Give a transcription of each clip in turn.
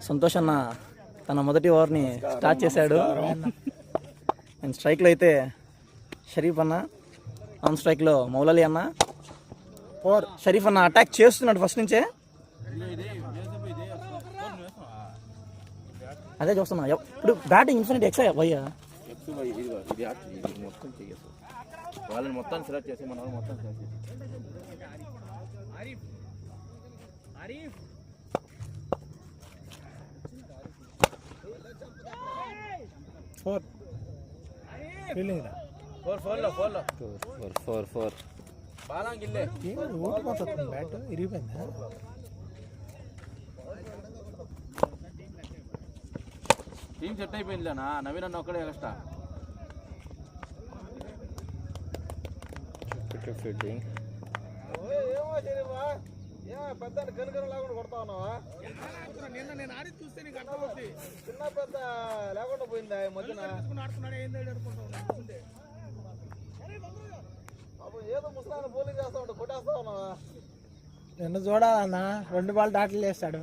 సంతోష్ అన్న తన మొదటి ఓవర్ని స్టార్ట్ చేశాడు. అండ్ స్ట్రైక్లో అయితే షరీఫ్ అన్న, ఆన్ స్ట్రైక్లో మౌలలి అన్న. షరీఫ్ అన్న అటాక్ చేస్తున్నాడు ఫస్ట్ నుంచే. అదే చూస్తున్నా ఇప్పుడు బ్యాటింగ్ ఇన్ఫినిటీ ఎక్స్ భయ్యా వాళ్ళని మొత్తం సెలెక్ట్ చేసి మన మొత్తం సెలెక్ట్ చేసి ఫోర్ బాలాంగిల్లే బ్యాట్ ఇరిగిపోయిందా? టీం సెట్ అయిపోయిందిలేనా? నవీన్ అన్న ఒక్కడే కష్ట పెద్ద కనుకరం లేకుండా కొడతా ఉన్నావా? నిన్న నేను ఆడి చూస్తే నీకు అర్థమవుతుంది. చిన్న పెద్ద లేకుండా పోయిందా మధ్యన? ఏదో ముసలాన్ని బౌలింగ్ చేస్తా ఉంటా, కొట్టేస్తా ఉన్నావా? నిన్ను చూడాలన్నా 2 బాల్ డాట్లు వేస్తాడు.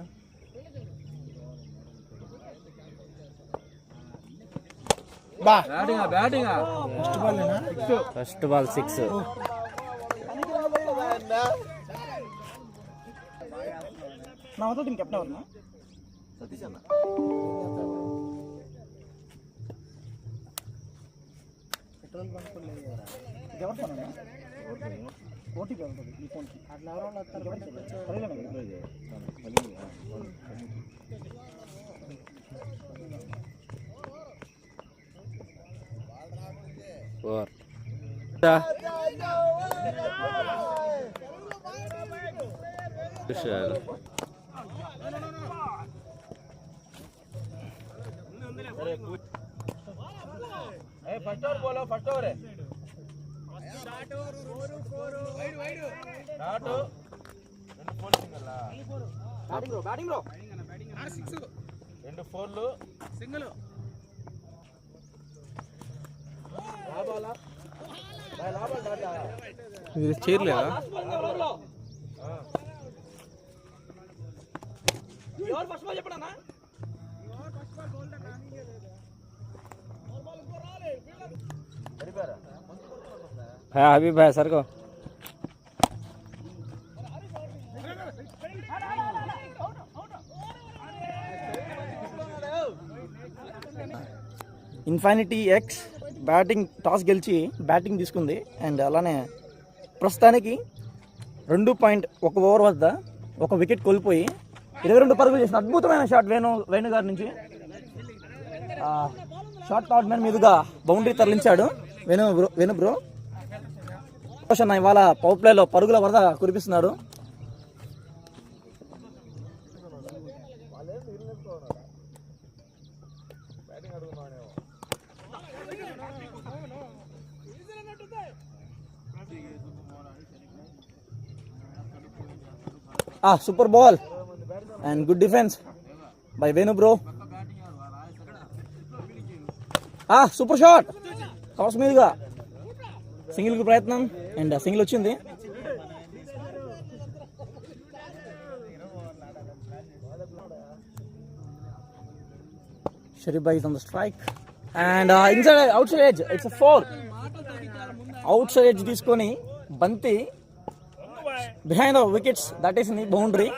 First ball 6. నా వద్ద టీం కెప్టెన్ ఎవరు? సతీష్ అన్న. పెట్రోల్ బంక్ ఎవరు ఫోన్ ఓటీపీ ఉంటుంది ఈ ఫోన్కి. అట్లా ఎవరో వస్తారు. ఫస్ట్ ఓవర్ బోలో ఫస్ట్ ఓవరే రెండు ఫోర్లు సింగిల్. చేరలేదా? हबीब भाई सर को ఇన్ఫినిటీ ఎక్స్ బ్యాటింగ్ టాస్ గెలిచి బ్యాటింగ్ తీసుకుంది. అండ్ అలానే ప్రస్తుతానికి 2.1 ఓవర్ వద్ద 1 వికెట్ కోల్పోయి 22 పరుగులు చేసిన అద్భుతమైన షాట్ వేణు గారి నుంచి. షార్ట్ థాట్ మ్యాన్ మీదుగా బౌండరీ తరలించాడు వేణు బ్రో. అన్న ఇవాళ పవర్ ప్లేలో పరుగుల వరద కురిపిస్తున్నాడు. Super ball and good defence by Venu bro. Super shot covers మీదుగా సింగిల్ కు ప్రయత్నం అండ్ సింగిల్ వచ్చింది. షరీఫ్ భాయ్ is on the strike and inside outside edge. It's 4. Outside edge తీసుకొని బంతి behind the wickets, that is in the boundary.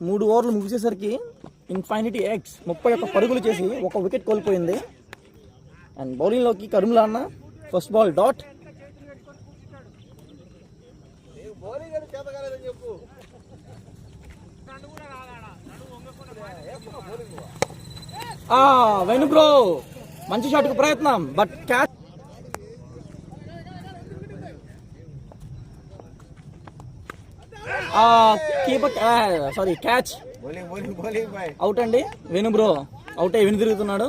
3 ఓవర్లు ముగిసేసరికి infinity X 31 పరుగులు చేసి 1 వికెట్ కోల్పోయింది. అండ్ బౌలింగ్లోకి కరుమ్లా అన్న first ball dot. Venu bro మంచి షాట్ కు ప్రయత్నం బట్ క్యాచ్. క్యాచ్ అవుట్ అండి. వేణు బ్రో అవుట్ అయ్యి తిరుగుతున్నాడు.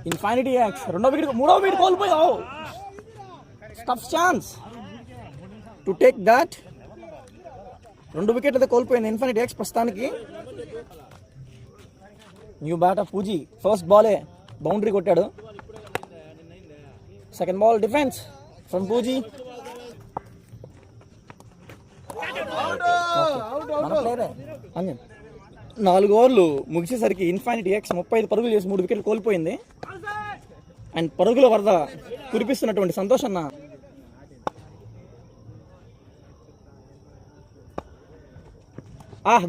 ఇన్ఫినిటీ ఎక్స్ 3వ వికెట్ కోల్పోయావు. Tough chance to take that. 2 వికెట్లు అయితే కోల్పోయింది ఇన్ఫినిటీ ఎక్స్ ప్రస్తుతానికి. న్యూ బ్యాటర్ పూజీ ఫస్ట్ బాలే బౌండరీ కొట్టాడు. Second ball defence from Puji. మన ప్లేయరే అంజన్. 4 ఓవర్లు ముగిసేసరికి ఇన్ఫినిటీ ఎక్స్ 35 పరుగులు చేసి 3 వికెట్లు కోల్పోయింది. అండ్ పరుగుల వరద కురిపిస్తున్నటువంటి సంతోష్ అన్న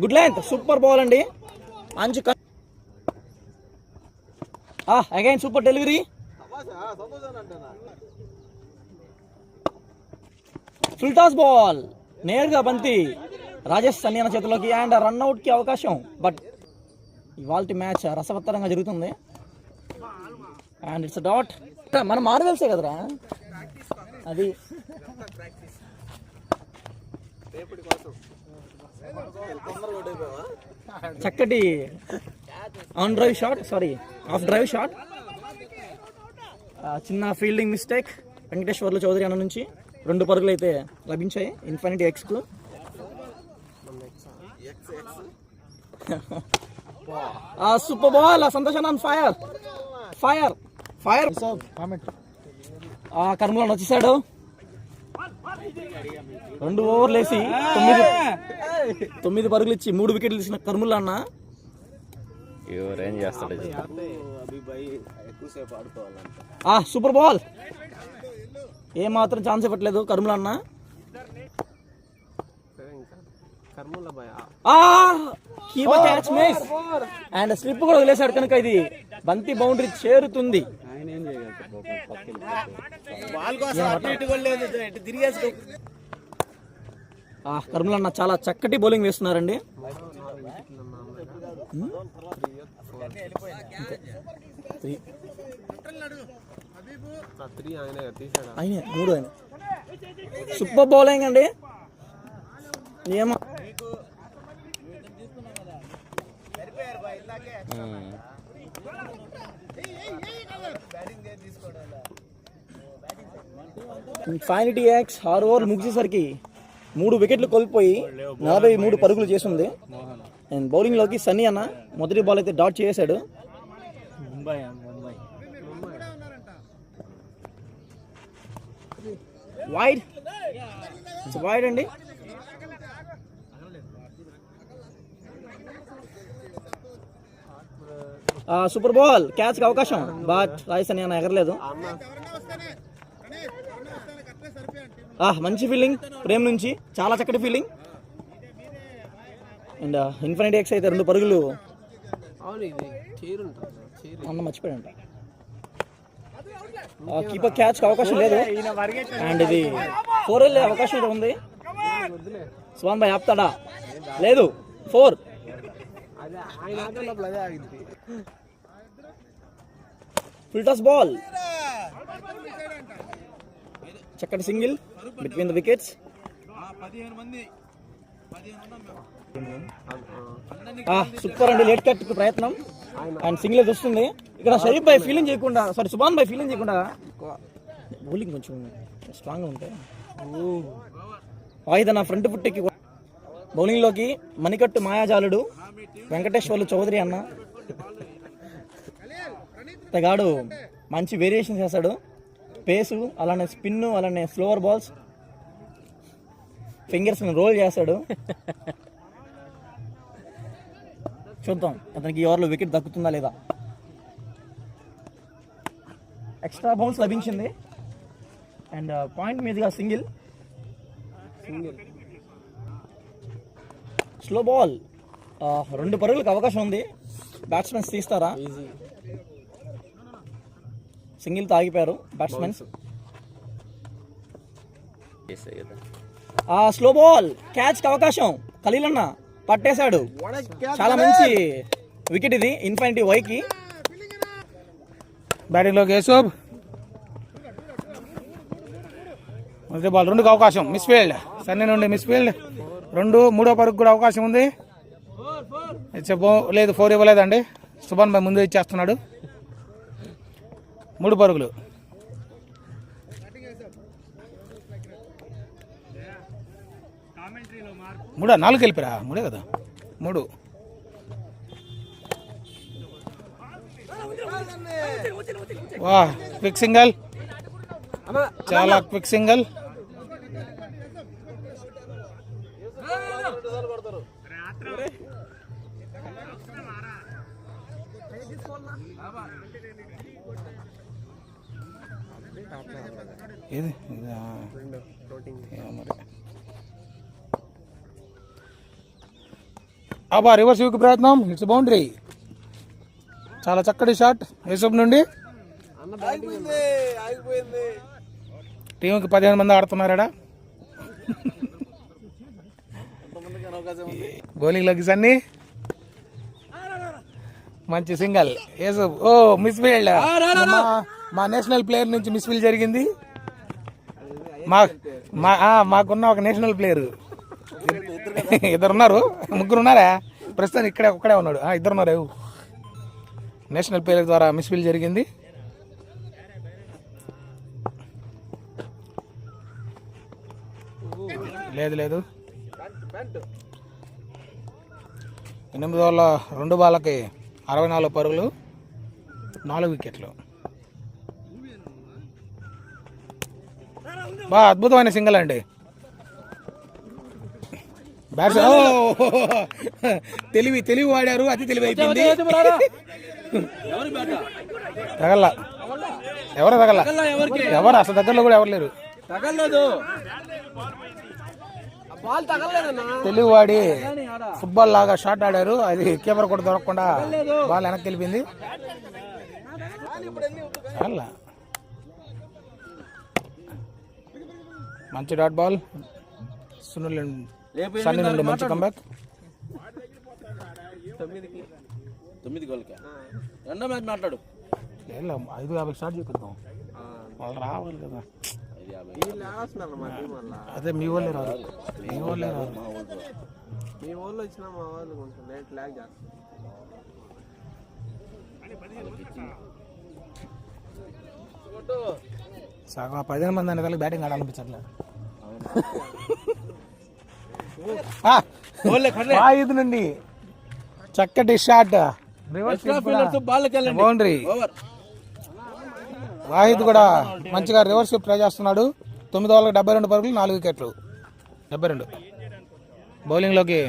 గుడ్ లెంత్, సూపర్ బాల్ అండి. మంచి again super delivery. Full toss ball నేరుగా బంతి రాజేష్ సన్యాన చేతిలోకి అండ్ రన్అట్ కి అవకాశం. బట్ ఇవాళ మ్యాచ్ రసవత్తరంగా జరుగుతుంది. And it's dot. మనం మార్వెల్సే కదరా అది. చక్కటి on drive shot, sorry of drive shot. చిన్న ఫీల్డింగ్ మిస్టేక్ వెంకటేశ్వర్లు చౌదరి అన్న నుంచి 2 పరుగులు అయితే లభించాయి ఇన్ఫినిటీ ఎక్స్ కు. సూపర్ బాల్ సంతోష్ అన్న ఫైర్ ఫైర్ ఫైర్. కర్మలో వచ్చేసాడు. 2 ఓవర్లు వేసి 9 పరుగులు ఇచ్చి 3 వికెట్లు తీసిన కర్ముల్లా అన్న ఏం చేస్తాడు. Super ball. ఏ మాత్రం ఛాన్స్ ఇవ్వట్లేదు కర్ముల్లా అన్న. Keeper catch miss and slip కూడా వదిలేశాడు కనుక ఇది బంతి బౌండరీ చేరుతుంది. కర్మల అన్న చాలా చక్కటి బౌలింగ్ వేస్తున్నారండి. సూపర్ బౌలింగ్ అండి. ఏమో ఇన్ఫినిటీ ఎక్స్ 6 ఓవర్లు ముగిసేసరికి 3 వికెట్లు కోల్పోయి 43 పరుగులు చేసింది. అండ్ బౌలింగ్ లోకి సన్నీ అన్న మొదటి బాల్ అయితే డాట్ చేశాడు. వైడ్ వైడ్ అండి. సూపర్ బాల్ క్యాచ్ కి అవకాశం బట్ రాయ్ సన్నీ అన్న ఎగరలేదు. మంచి ఫీల్డింగ్ ప్రేమ్ నుంచి, చాలా చక్కటి ఫీల్డింగ్. అండ్ ఇన్ఫినిటీ ఎక్స్ అయితే 2 పరుగులు అన్న మర్చిపోయాడంట. కీపర్ క్యాచ్ కి అవకాశం లేదు. అండ్ ఇది 4 వెళ్ళే అవకాశం అయితే ఉంది. సుభాన్ భాయ్ ఆపుతాడా? లేదు, 4. ఫుల్ టాస్ బాల్, చక్కటి single between the wickets. Super అండి, లేట్ కట్ ప్రయత్నం అండ్ సింగిల్ వస్తుంది. ఇక్కడ షరీఫ్ భాయ్ ఫీలింగ్ చేయకుండా, సారీ సుభాన్ భాయ్ ఫీలింగ్ చేయకుండా బౌలింగ్ కొంచెం స్ట్రాంగ్ ఉంటాయి. వాయిదా నా ఫ్రంట్ ఫుట్ ఎక్కి బౌలింగ్ లోకి మణికట్టు మాయాజాలుడు వెంకటేశ్వర్లు చౌదరి అన్న తెగాడు మంచి వేరియేషన్ చేశాడు. పేసు అలానే స్పిన్ అలానే స్లోవర్ బాల్స్ ఫింగర్స్ రోల్ చేస్తాడు. చూద్దాం అతనికి ఈ ఓవర్లో వికెట్ దక్కుతుందా లేదా. ఎక్స్ట్రా బౌన్స్ లభించింది అండ్ పాయింట్ మీదుగా సింగిల్. స్లో బాల్, 2 పరుగులకు అవకాశం ఉంది. బ్యాట్స్మెన్స్ తీస్తారా? సింగిల్ తో ఆగిపోయారు బ్యాట్స్మెన్స్. స్లో బాల్ క్యాచ్ కి అవకాశం. ఖలీల్ అన్న పట్టేశాడు. చాలా మంచి వికెట్ ఇది ఇన్ఫినిటీ వైకి. బ్యాటింగ్ లో కేశవ్ మొదటి బాల్ 2కి అవకాశం. మిస్ ఫీల్డ్ సన్నీ నుండి మిస్ ఫీల్డ్ 2. 3వ పరుగు కూడా అవకాశం ఉంది. లేదు 4 ఇవ్వలేదండి. సుభాన్ భాయ్ ముందు ఇచ్చేస్తున్నాడు. 3 పరుగులు. మూడా 4 వెళ్ళిపోరా? 3 కదా 3. వా క్విక్ సింగల్, చాలా క్విక్ సింగల్. ఇది అబ్బా రివర్స్ యూకి ప్రయత్నం. It's boundary. చాలా చక్కటి షాట్ యూసఫ్ నుండి. టీంకి 15 మంది ఆడుతున్నారా? బౌలింగ్ లగ్స్ అన్ని మంచి సింగల్ యూసఫ్. ఓ మిస్ ఫీల్డ్. మా నేషనల్ ప్లేయర్ నుంచి మిస్ ఫీల్డ్ జరిగింది. మాకున్న ఒక నేషనల్ ప్లేయర్ ఇద్దరు ఉన్నారు, ముగ్గురు ఉన్నారా ప్రస్తుతం? ఇక్కడే ఒక్కడే ఉన్నాడు. ఇద్దరు ఉన్నారు. నేషనల్ ప్లేయర్ ద్వారా మిస్ ఫీల్డ్ జరిగింది. లేదు 8 ఓవర్ల 2 బాళ్ళకి 64 పరుగులు, 4 వికెట్లు. బా అద్భుతమైన సింగల్ అండి. తెలివి వాడారు, అతి తెలివి అయిపోయింది. తగల ఎవరు అసలు దగ్గరలో కూడా ఎవరు లేరు. తెలివి వాడి ఫుట్బాల్ లాగా షాట్ ఆడారు. అది కీపర్ కూడా దొరకకుండా బాల్ వెనక్కి వెళ్ళిపోయింది. మంచి డాట్ బాల్. సన్నీ నుండి మంచి కంబ్యాక్. 9 గోల్కి రెండో మ్యాచ్ మాట్లాడు. 5:50 స్టార్ట్ చేద్దాం. వాళ్ళు రావాలి కదా. అదే మీ వాళ్ళే రాదు. మీ వాళ్ళు వచ్చినా మా వాళ్ళు కొంచెం లేట్ లాగ్ చేస్తారు. సగం 15 మంది అనే వాళ్ళకి బ్యాటింగ్ ఆడాలనిపించట్లే. 5 నుండి చక్కటి షాట్. బౌండరీ. వాహిద్ కూడా మంచిగా రివర్స్ ట్రై చేస్తున్నాడు. 9 ఓవర్లకు 72 పరుగులు, 4 వికెట్లు. 72. బౌలింగ్లోకి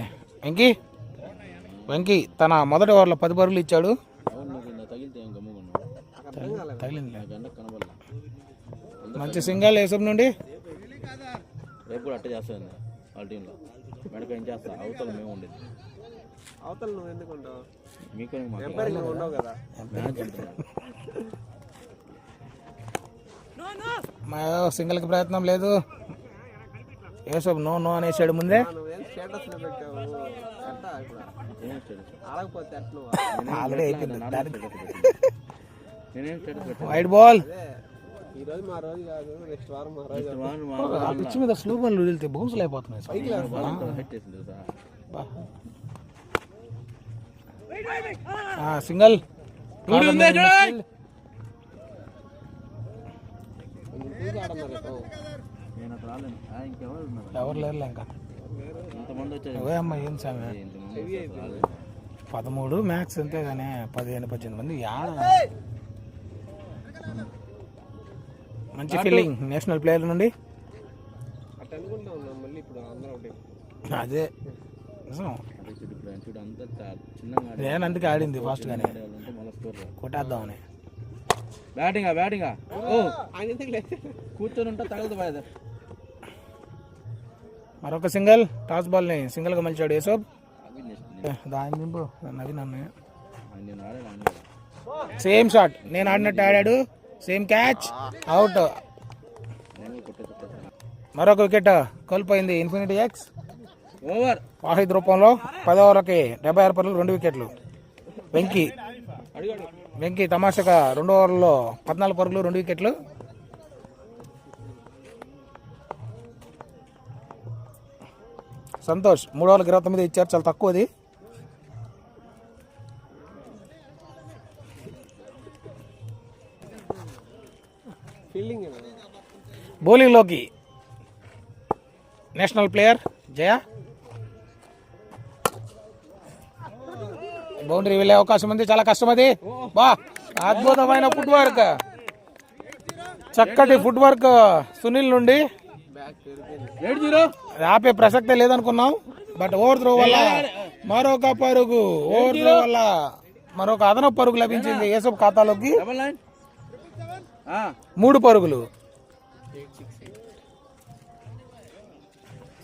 వెంకీ తన మొదటి ఓవర్లో 10 పరుగులు ఇచ్చాడు. తగిలింది. మంచి సింగల్ యూసఫ్ నుండి. రేపు కూడా అట్టే చేస్తుంది వాళ్ళ టీంలో. వెనక ఏం చేస్తా, అవతల మేము ఉండేది. అవతల నువ్వు ఎందుకు ఉంటావు? మీకు ఉండవు కదా. సింగిల్కి ప్రయత్నం లేదు. యూసఫ్ నో అనేసాడు ముందే. ఆల్రెడీ అయిపోయింది. Wide ball. పిచ్చి మీద స్లో బాల్ వదిలితే బౌన్సులు అయిపోతున్నాయి. సింగల్. ఎవరు లేరులే ఇంకా. అమ్మా ఏం సామె 13 మ్యాక్స్ అంతే కానీ 15-18 మంది యాడ. మంచి ఫీల్డింగ్ నేషనల్ ప్లేయర్ నుండి. అదే నేను అందుకే ఆడింది ఫాస్ట్ గానే కొట్టేద్దామని. బ్యాటింగ్ కూర్చొని ఉంటే తగలదు. మరొక సింగల్. టాస్ బాల్ ని సింగల్ గా మలిచాడు యూసఫ్. దాని నింపు నన్ను సేమ్ షాట్ నేను ఆడినట్టు ఆడాడు. Same catch, out. మరొక వికెట్ కోల్పోయింది ఇన్ఫినిటీ ఎక్స్. ఓవర్ వాహిద్ రూపంలో 10 ఓవర్లకి 76 పరుగులు, 2 వికెట్లు. వెంకీ తమాషగా 2 ఓవర్లలో 14 పరుగులు, 2 వికెట్లు. సంతోష్ 3 ఓవర్లకు 29 ఇచ్చారు, చాలా తక్కువది. బౌలింగ్లోకి నేషనల్ ప్లేయర్ జయ. బౌండరీ వెళ్ళే అవకాశం ఉంది, చాలా కష్టం అది. బా అద్భుతమైన ఫుట్ వర్క్, చక్కటి ఫుట్ వర్క్ సునీల్ నుండి. ఆపే ప్రసక్తే లేదనుకున్నాం, బట్ ఓవర్ త్రో వల్ల మరొక పరుగు, ఓవర్ త్రో వల్ల మరొక అదనపు పరుగు లభించింది యూసఫ్ ఖాతాలోకి. 3 పరుగులు.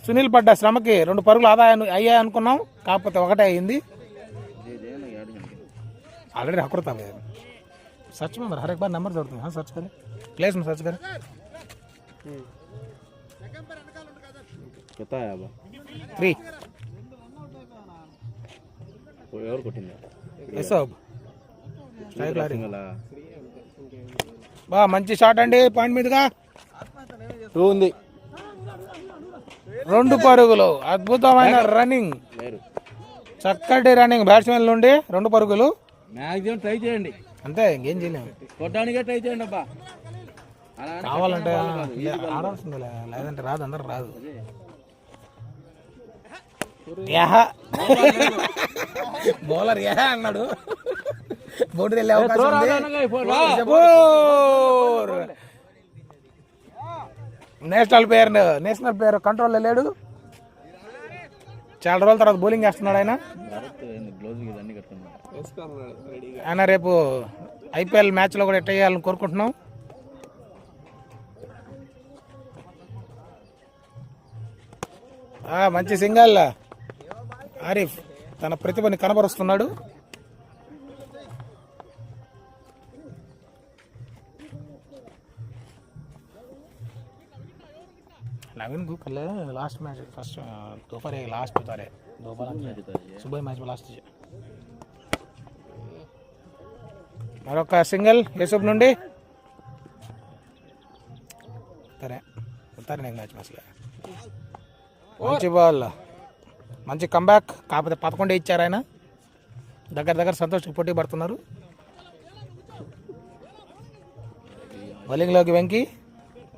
సునీల్ పడ్డ శ్రమకి 2 పరుగులు ఆదా అయ్యాయి అనుకున్నాం, కాకపోతే 1 అయ్యింది. ऑलरेडी हक था सर्च में हर एक बार नंबर जोड़ते हैं. हाँ सर्च करें, प्लेस में सर्च करें. कितना है अब? 3 कोई और कोटिंग है सब బా మంచి షాట్ అండి, పాయింట్ మీదుగా 2 ఉంది. 2 పరుగులు, అద్భుతమైన రన్నింగ్, చక్కటి రన్నింగ్ బ్యాట్స్మెన్ నుండి 2 పరుగులు. మ్యాక్సిమం ట్రై చేయండి అంతే, ఇంకేం చేయలేము. కొట్టడానికే ట్రై చేయండి అబ్బా, కావాలంటే ఆడాల్సిందిలే, లేదంటే రాదు, అందరు రాదు. బౌలర్ యహ అన్నాడు, బౌండరీ వెళ్ళే అవకాశం ఉంది. నేషనల్ ప్లేయర్ కంట్రోల్లో లేడు, చాలా రోజుల తర్వాత బౌలింగ్ చేస్తున్నాడు ఆయన. ఆయన రేపు ఐపీఎల్ మ్యాచ్లో కూడా ఎట్ట చేయాలని కోరుకుంటున్నాం. మంచి సింగల్, ఆరిఫ్ తన ప్రతిభని కనబరుస్తున్నాడు. नवीन को कल लास्ट मैच फर्स्ट दोपहर लास्ट उतारे दोपहर सुबह मैच में लास्ट మరొక సింగిల్ యూసఫ్ నుండి. సరే ఉతారే మ్యాచ్ అసలు మంచి బాల్, మంచి కంబ్యాక్, కాకపోతే 11 ఇచ్చారు ఆయన. దగ్గర సంతోష్ పోటీ పడుతున్నారు. బౌలింగ్లోకి వెంకీ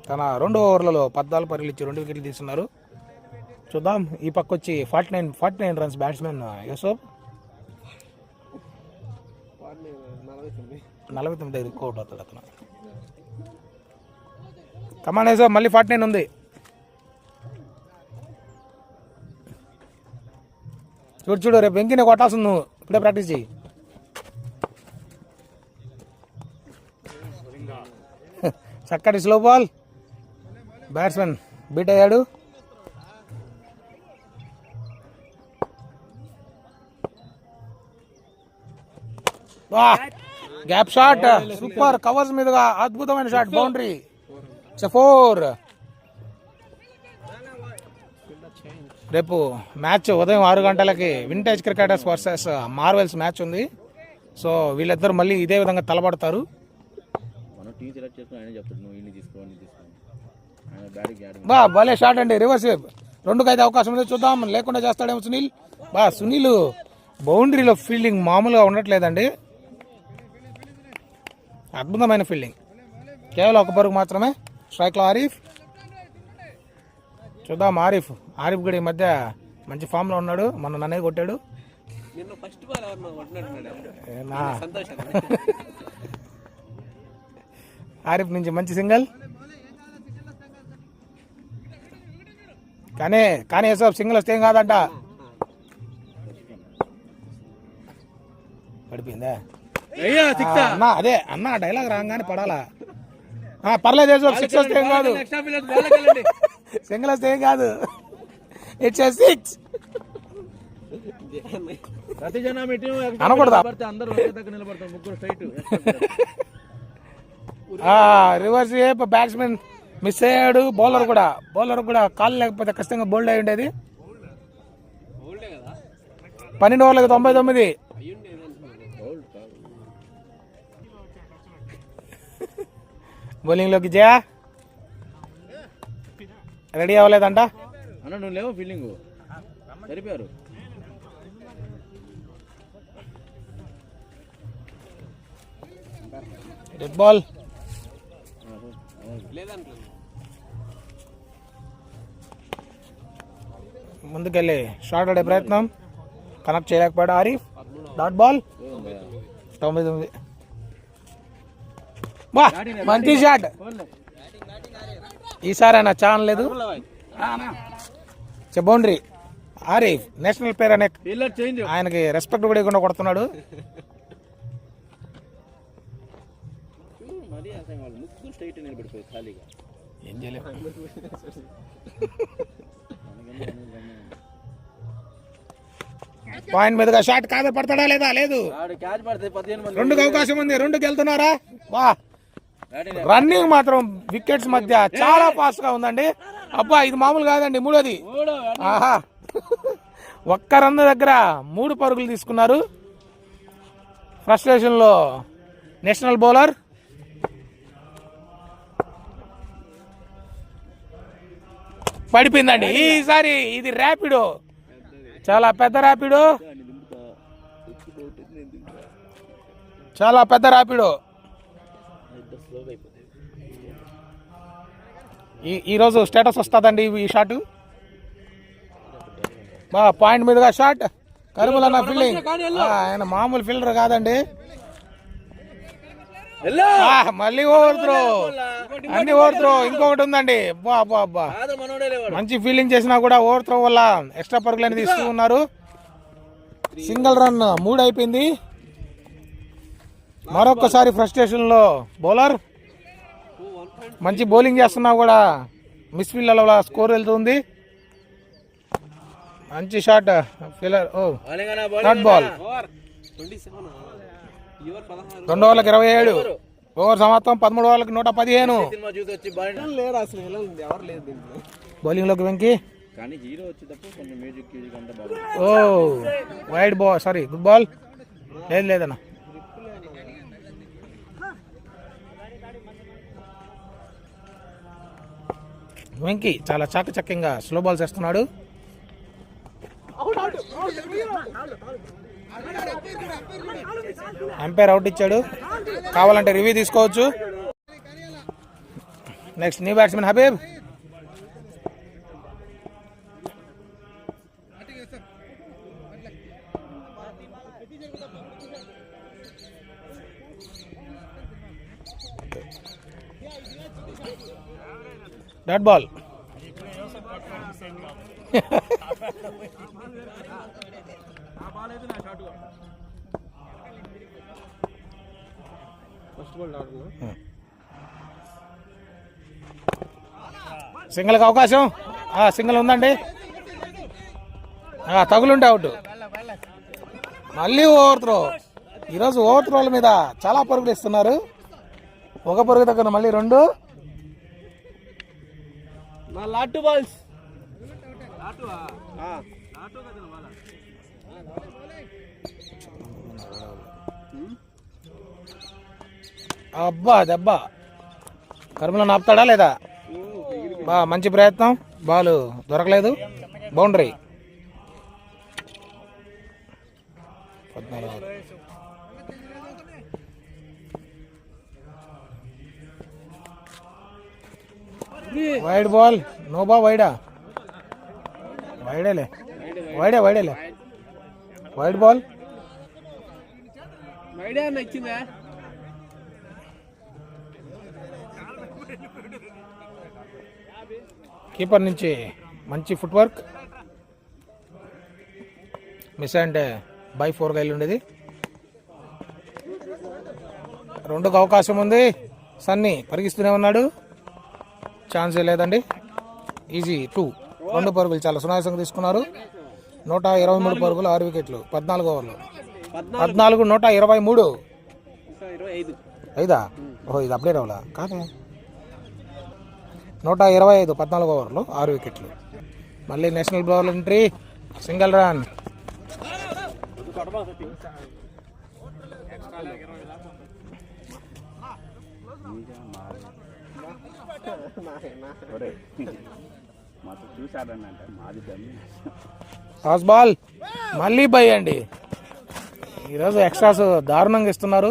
తన 2 ఓవర్లలో 14 పరుగులు ఇచ్చి 2 వికెట్లు తీసుకున్నారు. చూద్దాం, ఈ పక్క వచ్చి 49 రన్స్ బ్యాట్స్మెన్ యూసఫ్. 49 రికార్డ్ అవుతాడు అతను. కమాన్ యూసఫ్, మళ్ళీ 49 ఉంది. చూడు రేపు వెంకీనే కొట్టాల్సింది, నువ్వు ఇప్పుడే ప్రాక్టీస్ చెయ్యి. చక్కటి స్లో బాల్, బ్యాట్స్మెన్ బీట్ అయ్యాడు. గ్యాప్ షాట్, సూపర్ కవర్స్ మీదుగా అద్భుతమైన షాట్, బౌండరీ 4. రేపు మ్యాచ్ ఉదయం 6 గంటలకి vintage cricketers versus Marvel's match ఉంది. సో వీళ్ళిద్దరు మళ్ళీ ఇదే విధంగా తలపడతారు. భలే షాట్ అండి, రివర్స్ 2కి అయితే అవకాశం ఉంది, చూద్దాం లేకుండా చేస్తాడేమో సునీల్. సునీల్ బౌండరీలో ఫీల్డింగ్ మామూలుగా ఉండట్లేదండి, అద్భుతమైన ఫీల్డింగ్. కేవలం 1 పరుగు మాత్రమే. స్ట్రైక్లో ఆరిఫ్. చూద్దాం, ఆరిఫ్ కూడా ఈ మధ్య మంచి ఫామ్లో ఉన్నాడు, మొన్న నన్నే కొట్టాడు. ఆరిఫ్ నుంచి మంచి సింగల్. కానీ యూసఫ్ సింగిల్ వస్తే ఏం కాదంట. పడిపోయిందా అన్నా? అదే అన్న డైలాగ్ రాగానే పడాలా. పర్లేదు యూసఫ్, 6 వస్తే ఏం కాదు, సింగిల్ వస్తే ఏం కాదు. ఇట్స్ 6 అనకూడదా? రివర్స్ బ్యాట్స్మెన్ మిస్ అయ్యాడు. బౌలర్ కూడా కాలు లేకపోతే ఖచ్చితంగా బౌల్డ్ అయి ఉండేది. 12 ఓవర్లకు 99. బౌలింగ్లోకి జయా రెడీ అవ్వలేదంట. నువ్వు లేవు ఫీల్డింగ్ సరిపోయారు. Dead ball. ముందుకెళ్ళి షాట్ ఆడే ప్రయత్నం, కనెక్ట్ చేయలేకపోయాడు ఆరిఫ్. Dot ball 99. బా మంచి షాట్. ఈసారి ఆయన ఛాన్స్ లేదు. బౌండరీ. ఆరిఫ్ నేషనల్ ప్లేయర్ అనే ఆయనకి రెస్పెక్ట్ కూడా ఇవ్వకుండా కొడుతున్నాడు. ఏం చేయలేము. పాయింట్ మీదుగా షాట్ కాదు, పడతాడా లేదా? లేదు. రెండుకి అవకాశం ఉంది. రెండుకి వెళ్తున్నారా? వా రన్నింగ్ మాత్రం వికెట్స్ మధ్య చాలా ఫాస్ట్ గా ఉందండి. అబ్బా ఇది మామూలు కాదండి. మూడోది. ఆహా ఒక్క రన్ దగ్గర 3 పరుగులు తీసుకున్నారు. ఫ్రస్ట్రేషన్ లో నేషనల్ బౌలర్. పడిపోయిందండి ఈసారి. ఇది ర్యాపిడో, చాలా పెద్ద ర్యాపిడో, చాలా పెద్ద ర్యాపిడో. ఈరోజు స్టేటస్ వస్తుందండి ఈ షాట్. బా పాయింట్ మీదుగా షాట్. కరిముల్ అన్న ఫీల్డింగ్. ఆయన మామూలు ఫీల్డర్ కాదండి. మళ్ళీ ఓవర్ త్రో, అన్ని ఓవర్ త్రో. ఇంకొకటి ఉందండి. బా బా బా మంచి ఫీల్డింగ్ చేసినా కూడా ఓవర్ త్రో వల్ల ఎక్స్ట్రా పరుగులని తీస్తూ ఉన్నారు. సింగిల్ రన్ 3 అయిపోయింది. మరొకసారి ఫ్రస్ట్రేషన్ లో బౌలర్. మంచి బౌలింగ్ చేస్తున్నా కూడా మిస్ ఫీల్డ్ వల్ల స్కోర్ వెళ్తుంది. మంచి షాట్. ఫీలర్. ఓ నాట్ బాల్. 2 ఓవర్లకు 27. ఓవర్ సమాప్తం. 13 ఓవర్లకు 115. బౌలింగ్ లోకి వెంకి. ఓ wide ball. Sorry good ball. లేదన్నా. వెంకీ చాలా చాకచక్యంగా స్లో బాల్స్ వేస్తున్నాడు. అంపైర్ అవుట్ ఇచ్చాడు. కావాలంటే రివ్యూ తీసుకోవచ్చు. Next new batsmen Habib. Dot ball. సింగిల్కి అవకాశం. సింగిల్ ఉందండి. తగులుంటే అవుట్. మళ్ళీ ఓవర్ త్రో. ఈరోజు ఓవర్ త్రోల మీద చాలా పరుగులు ఇస్తున్నారు. ఒక పరుగు దగ్గర మళ్ళీ 2. అబ్బా దెబ్బ. కర్మలో నాపుతాడా లేదా? బా మంచి ప్రయత్నం. బాల్ దొరకలేదు. బౌండరీ. 14. Wide ball. నో బా వైడా? వైడేలే. వైడేలే. Wide ball. కీపర్ నుంచి మంచి ఫుట్ వర్క్. మిస్ అంటే బై 4 గైలు ఉండేది. 2కు అవకాశం ఉంది. సన్నీ పరిగిస్తూనే ఉన్నాడు. ఛాన్సే లేదండి. ఈజీ 2. 2 పరుగులు చాలా సునాయాసంగా తీసుకున్నారు. 123 పరుగులు, 6 వికెట్లు, 14 ఓవర్లు. 14 123. 5 ఓహో ఇది అప్డేట్ అవ్వాలా కాదు. 125 14 ఓవర్లు, 6 వికెట్లు. మళ్ళీ national bowler entry. Single run. Toss ball. మళ్ళీ బై అండి. ఈరోజు ఎక్స్ట్రాస్ దారుణంగా ఇస్తున్నారు.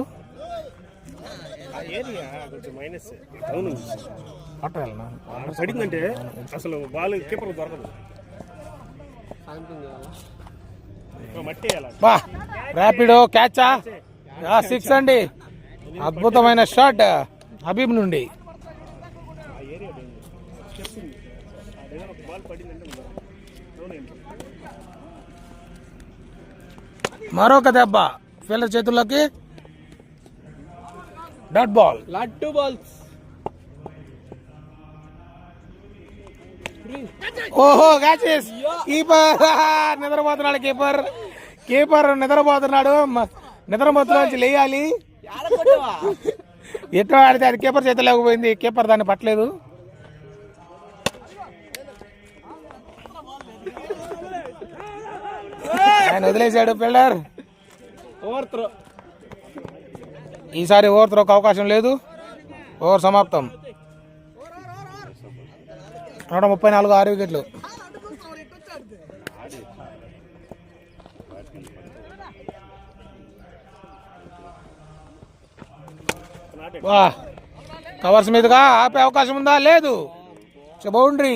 పడిందంటే అసలు బాల్ కీపర్ దొరకదు. బా ర్యాపిడో క్యాచా 6 అండి. అద్భుతమైన షాట్ హబీబ్ నుండి. మరొక దెబ్బ ఫీల్డర్ చేతుల్లోకి. Dot ball. లడ్డు బాల్స్. ఓహో క్యాచెస్. కీపర్ నిద్రపోతున్నాడు. కీపర్ నిద్రపోతున్నాడు. నిద్రపోతులోంచి లేయాలి. ఎక్కడ ఆడితే అది కీపర్ చేతి లేకపోయింది. కీపర్ దాన్ని పట్టలేదు. ఆయన వదిలేశాడు ఫీల్డర్. ఈసారి ఓవర్ త్రోకి అవకాశం లేదు. ఓవర్ సమాప్తం. 134 6 వికెట్లు. కవర్స్ మీదుగా ఆపే అవకాశం ఉందా? లేదు. బౌండరీ.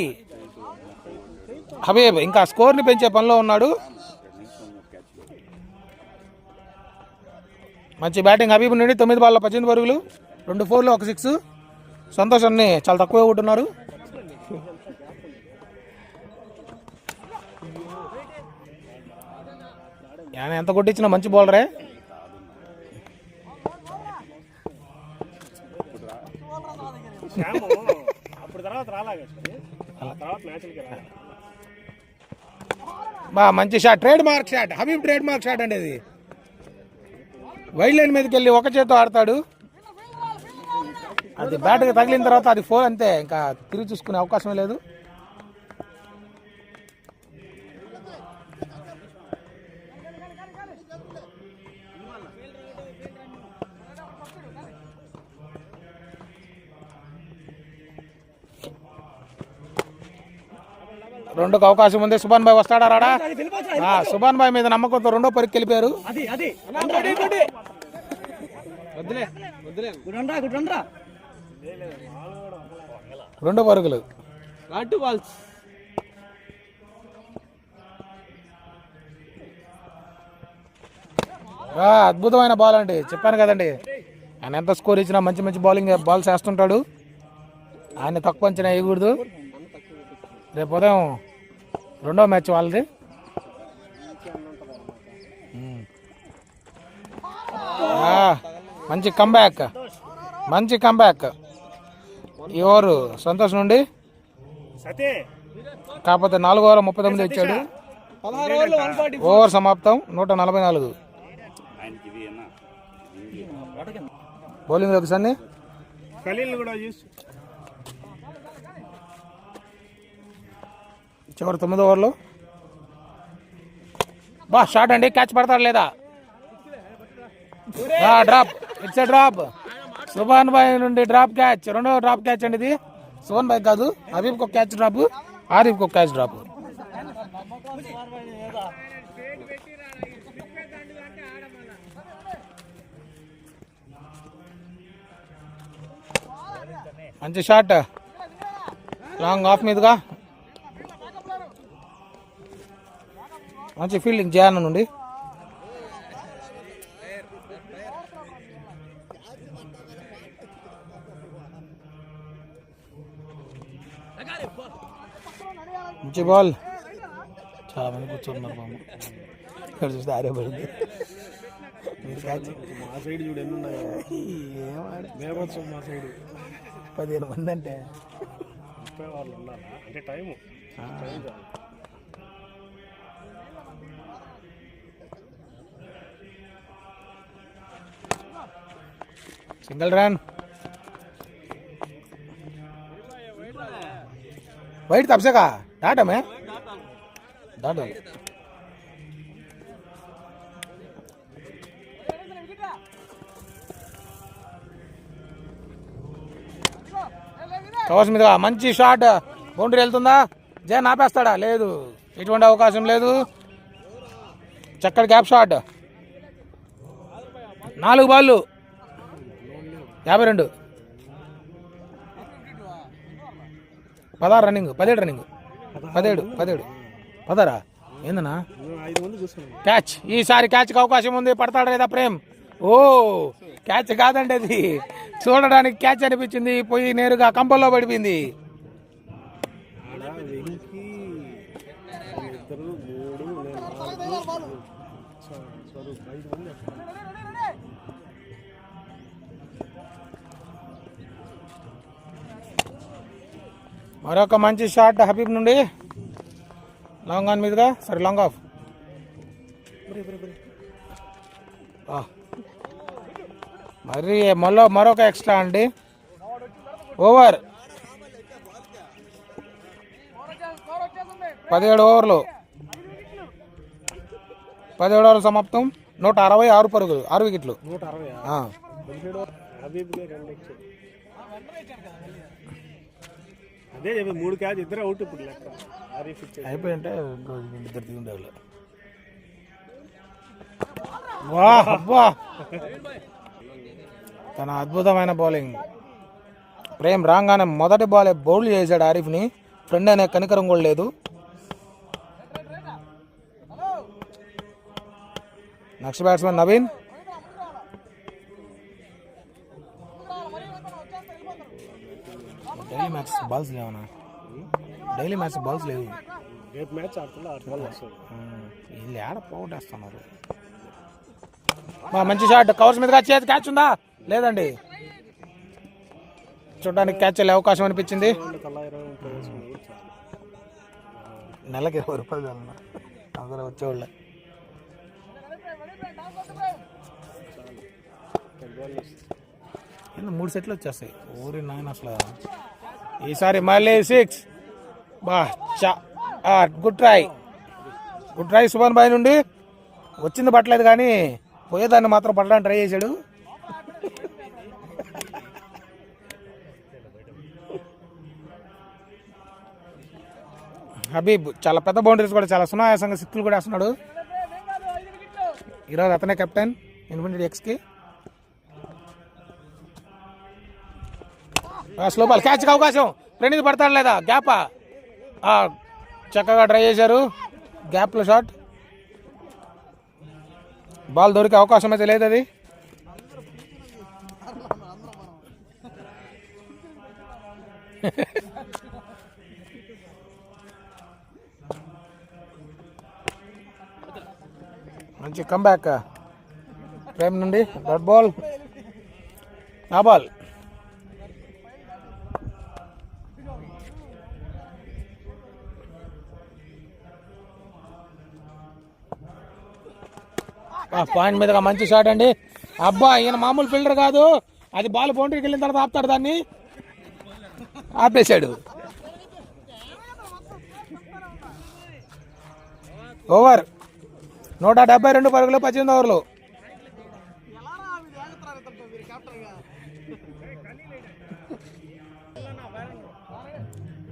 హబీబ్ ఇంకా స్కోర్ని పెంచే పనిలో ఉన్నాడు. మంచి బ్యాటింగ్ హబీబ్ నుండి. 9 బాల్లో 18 పరుగులు, 2 4లు 1 6. సంతోషాన్ని చాలా తక్కువ కొట్టున్నారు. ఆయన ఎంత కొట్టించినా మంచి బౌలరే. మంచి shot. Trade mark shot. Habib trade mark shot అండి ఇది. వైడ్ లైన్ మీదకి వెళ్ళి ఒక చేతితో ఆడతాడు. అది బ్యాట్కి తగిలిన తర్వాత అది 4 అంతే. ఇంకా తిరిగి చూసుకునే అవకాశం లేదు. రెండుకు అవకాశం ఉంది. సుభాన్ భాయ్ వస్తాడా రాడా? సుభాన్ భాయ్ మీద నమ్మకంతో రెండో పరికి వెళ్ళిపోయారు. 2 పరుగులు. అద్భుతమైన బాల్ అండి. చెప్పాను కదండి, ఆయన ఎంత స్కోర్ ఇచ్చినా మంచి మంచి బాల్స్ వేస్తుంటాడు. ఆయన తక్కువ అంచనా వేయకూడదు. రేపు ఉదయం 2వ మ్యాచ్ వాళ్ళది. మంచి కంబ్యాక్ ఈ ఓవర్ సంతోష్ నుండి. కాకపోతే 4 ఓవర్ల 39 ఇచ్చాడు. ఓవర్ సమాప్తం. 144. బౌలింగ్ లోకి సన్ని. చివరి 9 ఓవర్లు. షాట్ అండి. క్యాచ్ పడతాడు లేదా? Drop. It's a drop. Subhan bhai నుండి డ్రాప్ క్యాచ్. 2వ డ్రాప్ క్యాచ్ అండి ఇది. సుభాన్ భాయ్ కాదు, హబీబ్ ఒక క్యాచ్ డ్రాప్, ఆరిఫ్ ఒక క్యాచ్ డ్రాప్. మంచి షాట్. లాంగ్ ఆఫ్ మీదుగా మంచి ఫీల్డింగ్ జయాన్ నుండి. మంచి బాల్. చాలా మంది కూర్చున్నారు మామ. ఇక్కడ చూస్తే ఆరేపడింది. మా సైడ్ చూడు ఎన్ని ఉన్నాయో. 15 మంది అంటే 30 వాళ్ళు ఉండాలా అంటే టైము. Single run. వైట్ తప్పసేగా దాటమే దాటాలి. కవర్స్ మీద మంచి షాట్. బౌండరీ వెళ్తుందా? జయన్ ఆపేస్తాడా? లేదు, ఎటువంటి అవకాశం లేదు. చక్కటి గ్యాప్ షాట్. 4 బాళ్ళు 52. 16 రన్నింగ్. 17 రన్నింగ్. 17 16 ఏందన్నా 5 మంది చూస్తున్నాం. క్యాచ్, ఈసారి క్యాచ్కి అవకాశం ఉంది. పడతాడు లేదా ప్రేమ్? ఓ క్యాచ్ కాదండి అది, చూడడానికి క్యాచ్ అనిపించింది, పోయి నేరుగా కంపల్లో పడిపోయింది. ఆడ వెంకి 2 3 నేను 4 స్వరూప్ 5 మంది వస్తారు. మరొక మంచి షాట్ హబీబ్ నుండి, లాంగ్ ఆన్ మీదుగా, సరే లాంగ్ ఆఫ్. మరి మరొక ఎక్స్ట్రా అండి. ఓవర్ 17 ఓవర్లు, 17 ఓవర్ల సమాప్తం. 166 పరుగులు, 6 వికెట్లు. 160 హబీబ్కి 2 ఇచ్చాడు. అదే చెప్పి 3 క్యాచ్, 2 అవుట్. ఇప్పుడు లెక్క ఆరిఫ్ ఇచ్చాడు. అయిపోయింటే ఇద్దరు దిగుండేవాళ్ళు. వాహ్ అబ్బా, తన అద్భుతమైన బౌలింగ్. ప్రేమ్ రాగానే మొదటి బాల్ బౌల్ చేశాడు ఆరిఫ్ని. ఫ్రెండ్ అనే కనికరం కూడా లేదు. Next batsmen Naveen. Daily match balls లేవనా? డైలీ మ్యాచ్ బాల్స్ లేవు. రేపు మ్యాచ్ ఆడుతున్నా 8 బాల్ వస్తుంది. వీళ్ళు ఏడ పోగొట్టేస్తున్నారు. మంచి షాట్, కవర్స్ మీదుగా చేతి క్యాచ్ ఉందా? లేదండి, చూడడానికి క్యాచ్ వెళ్ళే అవకాశం అనిపించింది. నెలకి 20 రూపాయలు అందరూ వచ్చేవాళ్ళే. కింద 3 సెట్లు వచ్చేస్తాయి. ఊరి నాయన అసలు. ఈసారి మళ్ళీ 6. బా good try, good try Subhan బాయ్ నుండి. వచ్చింది పట్టలేదు కానీ పోయేదాన్ని మాత్రం పట్టడానికి ట్రై చేశాడు. హబీబ్ చాలా పెద్ద బౌండరీస్ కూడా, చాలా సునాయాసంగా సిక్కులు కూడా వేస్తున్నాడు. ఈరోజు అతనే కెప్టెన్ ఇన్ఫినిటీ ఎక్స్కి. స్లో బాల్, క్యాచ్కి అవకాశం. ప్రణీత్ పడతాడు లేదా? గ్యాపా? చక్కగా ట్రై చేశారు. గ్యాప్లో షాట్. బాల్ దొరికే అవకాశం అయితే లేదు. అది మంచి కంబ్యాక్ ప్రేమ్ నుండి. డాట్ బాల్, నా బాల్. పాయింట్ మీదగా మంచి షాట్ అండి. అబ్బా, ఈయన మామూలు ఫీల్డర్ కాదు. అది బాల్ బౌండరీకి వెళ్ళిన తర్వాత ఆపుతాడు, దాన్ని ఆపేశాడు. ఓవర్ 172 పరుగులు, 18 ఓవర్లు.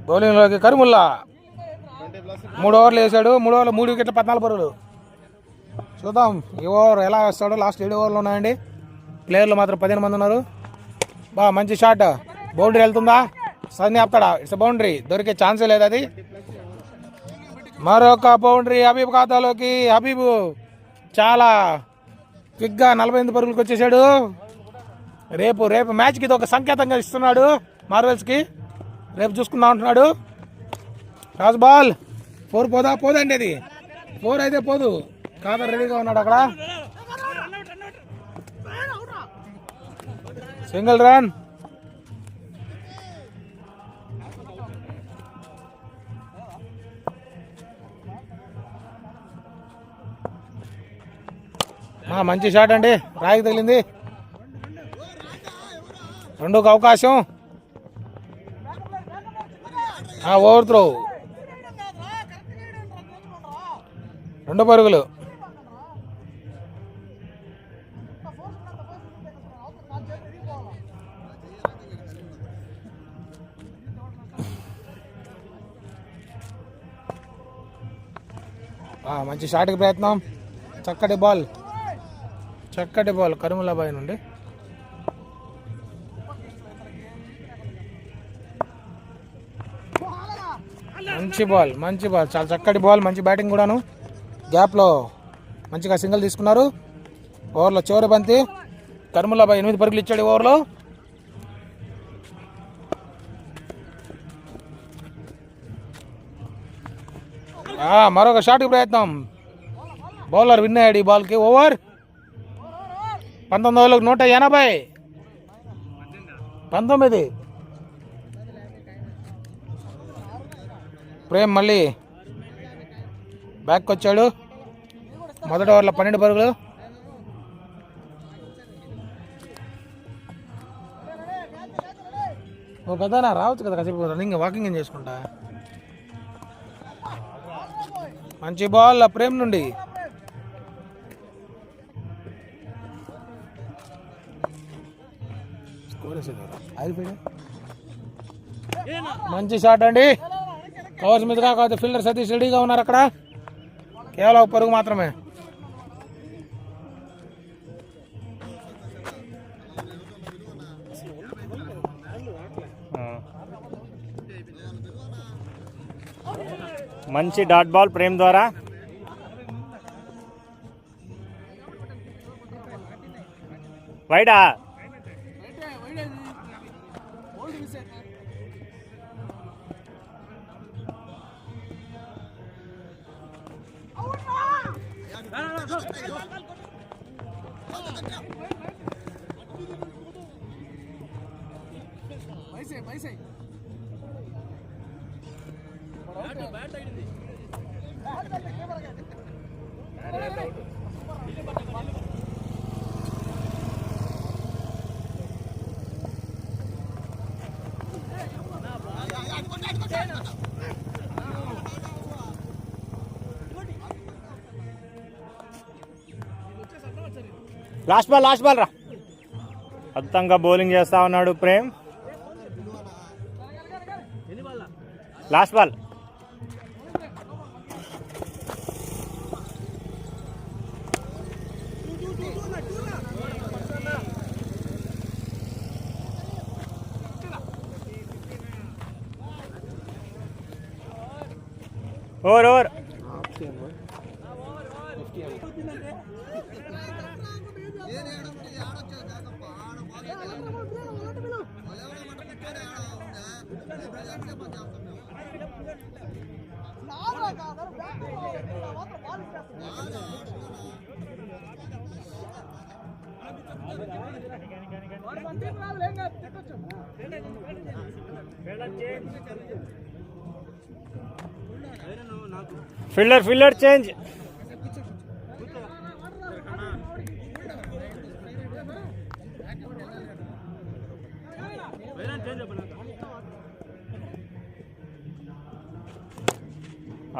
బౌలింగ్లోకి కరిముల్లా 3 ఓవర్లు వేసాడు. 3 ఓవర్లు 3 వికెట్లు, 14 పరుగులు. చూద్దాం ఈ ఓవర్ ఎలా వేస్తాడో. లాస్ట్ 7 ఓవర్లు ఉన్నాయండి. ప్లేయర్లు మాత్రం 15 మంది ఉన్నారు. మంచి షాట్, బౌండరీ వెళ్తుందా? సన్ని ఆపుతాడా? ఇట్స్ బౌండరీ, దొరికే ఛాన్సే లేదు అది. మరొక బౌండరీ హబీబ్ ఖాతాలోకి. హబీబ్ చాలా క్విక్గా 48 పరుగులకు వచ్చేసాడు. రేపు మ్యాచ్కి ఇది ఒక సంకేతంగా ఇస్తున్నాడు మార్వెల్స్కి. రేపు చూసుకుందాం అంటున్నాడు. రాజ్ బాల్ 4 పోదండి. అది 4 అయితే పోదు. ఖాదర్ రెడీగా ఉన్నాడు అక్కడ. Single run. మంచి షాట్ అండి, రాయికి తగిలింది. 2కు అవకాశం. ఓవర్ త్రో, 2 పరుగులు. మంచి షాట్కి ప్రయత్నం. చక్కటి బాల్ కరిముల్లాబాయ్ నుండి. మంచి బాల్ చాలా చక్కటి బాల్, మంచి బ్యాటింగ్ కూడాను. గ్యాప్లో మంచిగా సింగిల్ తీసుకున్నారు. ఓవర్లో చివరి బంతి కర్ములాబాయ్ 8 పరుగులు ఇచ్చాడు ఓవర్లో. మరొక షాట్కి ప్రయత్నం. బౌలర్ విన్ అయ్యాడు ఈ బాల్కి. ఓవర్ 19 ఓవర్లకు 180. 19. ప్రేమ్ మళ్ళీ బ్యాక్ వచ్చాడు. మొదటి ఓవర్లో 12 పరుగులు. ఓ పెద్దనా రావచ్చు కదా కాసేపు రన్నింగ్ వాకింగ్ ఏం చేసుకుంటా. మంచి బాల్ ప్రేమ్ నుండి. మంచి షాట్ అండి. కవర్స్ మీదుగా కాదు, ఫీల్డర్ సతీష్ రెడీగా ఉన్నారు అక్కడ. కేవలం ఒక పరుగు మాత్రమే. మంచి డాట్ బాల్ ప్రేమ్ ద్వారా. వైడా లాస్ట్ బాల్ రా. అద్భుతంగా బౌలింగ్ చేస్తా ఉన్నాడు Prem. Last ball. Over. Fielder change.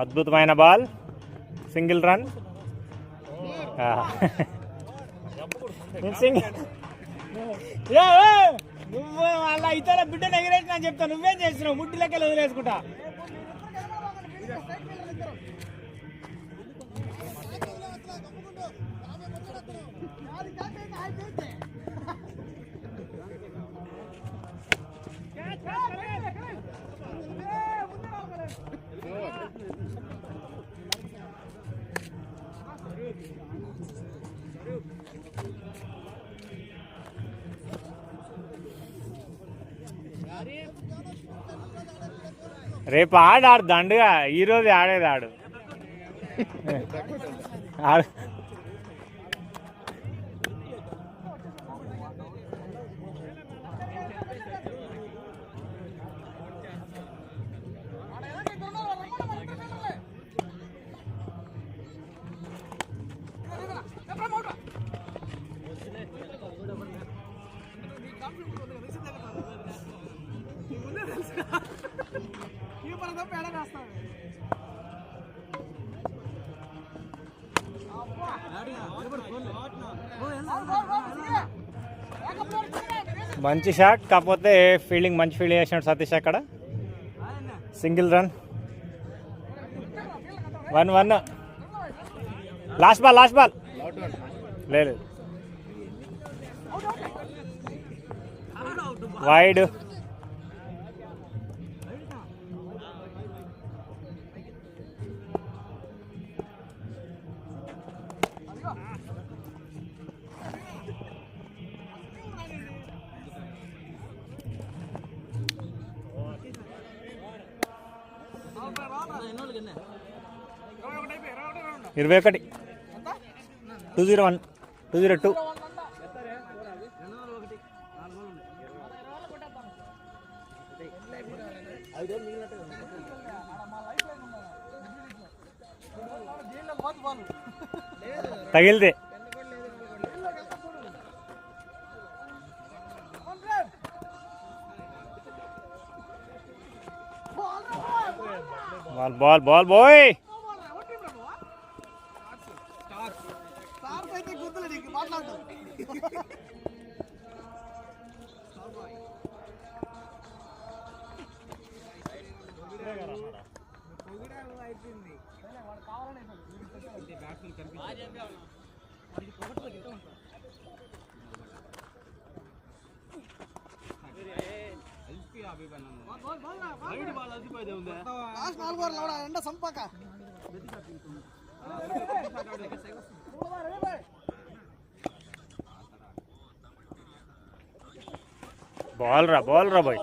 అద్భుతమైన బాల్, సింగిల్ రన్. నువ్వు వాళ్ళ ఇతర బిడ్డను ఎగిరేసిన చెప్తా, నువ్వేం చేస్తున్నావు? ముట్టి లెక్కలు వదిలేసుకుంటా. రేపు ఆడాడు దండుగా, ఈరోజు ఆడేది ఆడు. మంచి షాట్, కాకపోతే ఫీల్డింగ్ మంచి ఫీల్డింగ్ చేసినాడు సతీష్ అక్కడ. Single run. 1-1. లాస్ట్ బాల్ లేదు, వైడ్. 21 201 202 తగిలితే బాల్ బాల్ బాల్ బాయ్ బాల్ రా బాయ్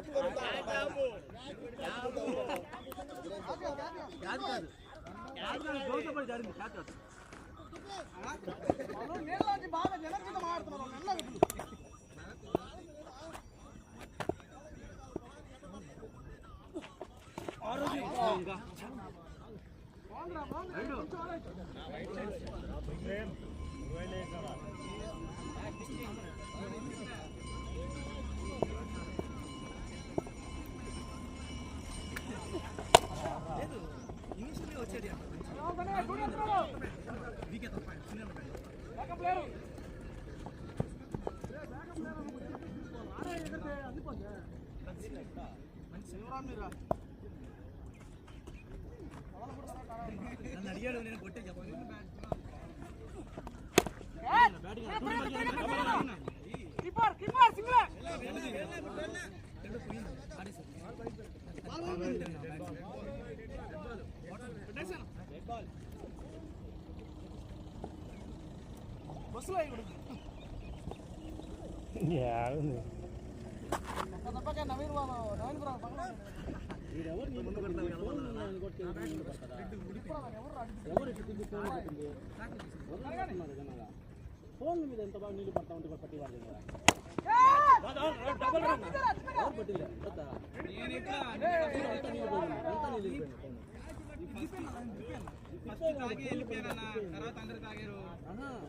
ఫోన్ మీద ఎంత బాగా నీళ్ళు పడతా ఉంటే పట్టి వాడు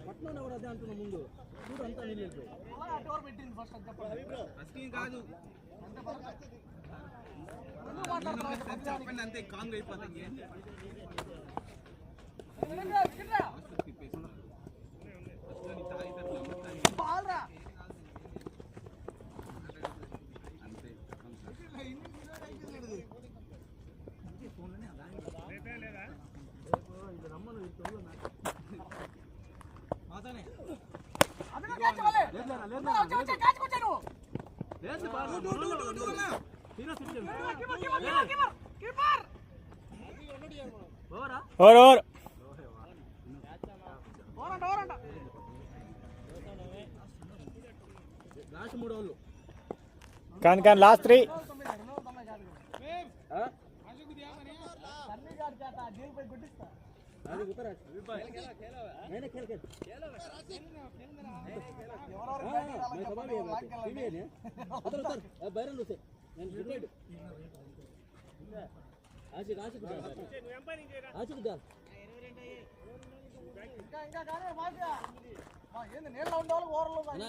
పట్నం ఎవరు అదే అంటున్నా ముందు చూడు అంతా నీళ్ళు చెప్పండి అంతే కాంగ్ అయిపోతుంది ఓవర్ లాస్ట్ 3 ఓవర్లు కాన్ లాస్ట్ 3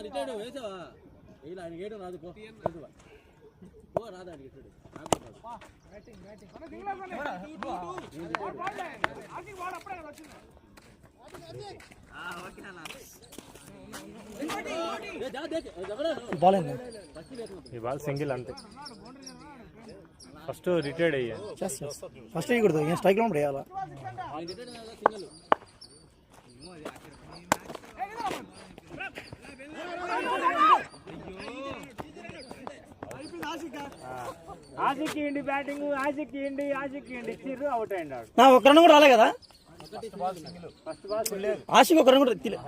రిటైర్డ్ వేసావా ఇలా ఆయన గేయడం రాదు పో రాదా ఆయన రిటైర్డ్ ఈ బాల్ సింగిల్ అంతే ఫస్ట్ రిటైర్డ్ అయ్యాను ఫస్ట్ వేయకూడదు ఏం స్ట్రైక్ లో వేయాలా సింగిల్ ఆశిక్కిండి బ్యాటింగ్ ఆశిక్కిండి ఇచ్చిర్రు అవుట్ అయ్యాడు నా ఒక్క రన్ కూడా రాలే కదా ఫస్ట్ బాల్ ఆశకి ఒక రన్ కూడా ఎత్తిలే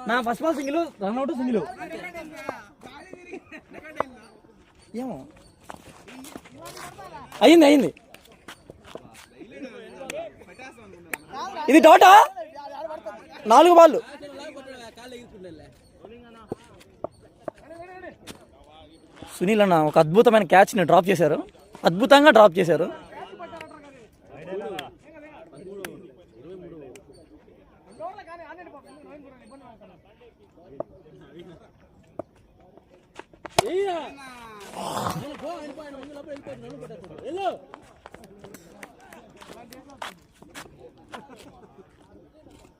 నా first ball single, run out single. ఏమో అయింది. ఇది డాటా 4 బాళ్ళు. సునీల్ అన్న ఒక అద్భుతమైన క్యాచ్ని డ్రాప్ చేశారు, అద్భుతంగా డ్రాప్ చేశారు.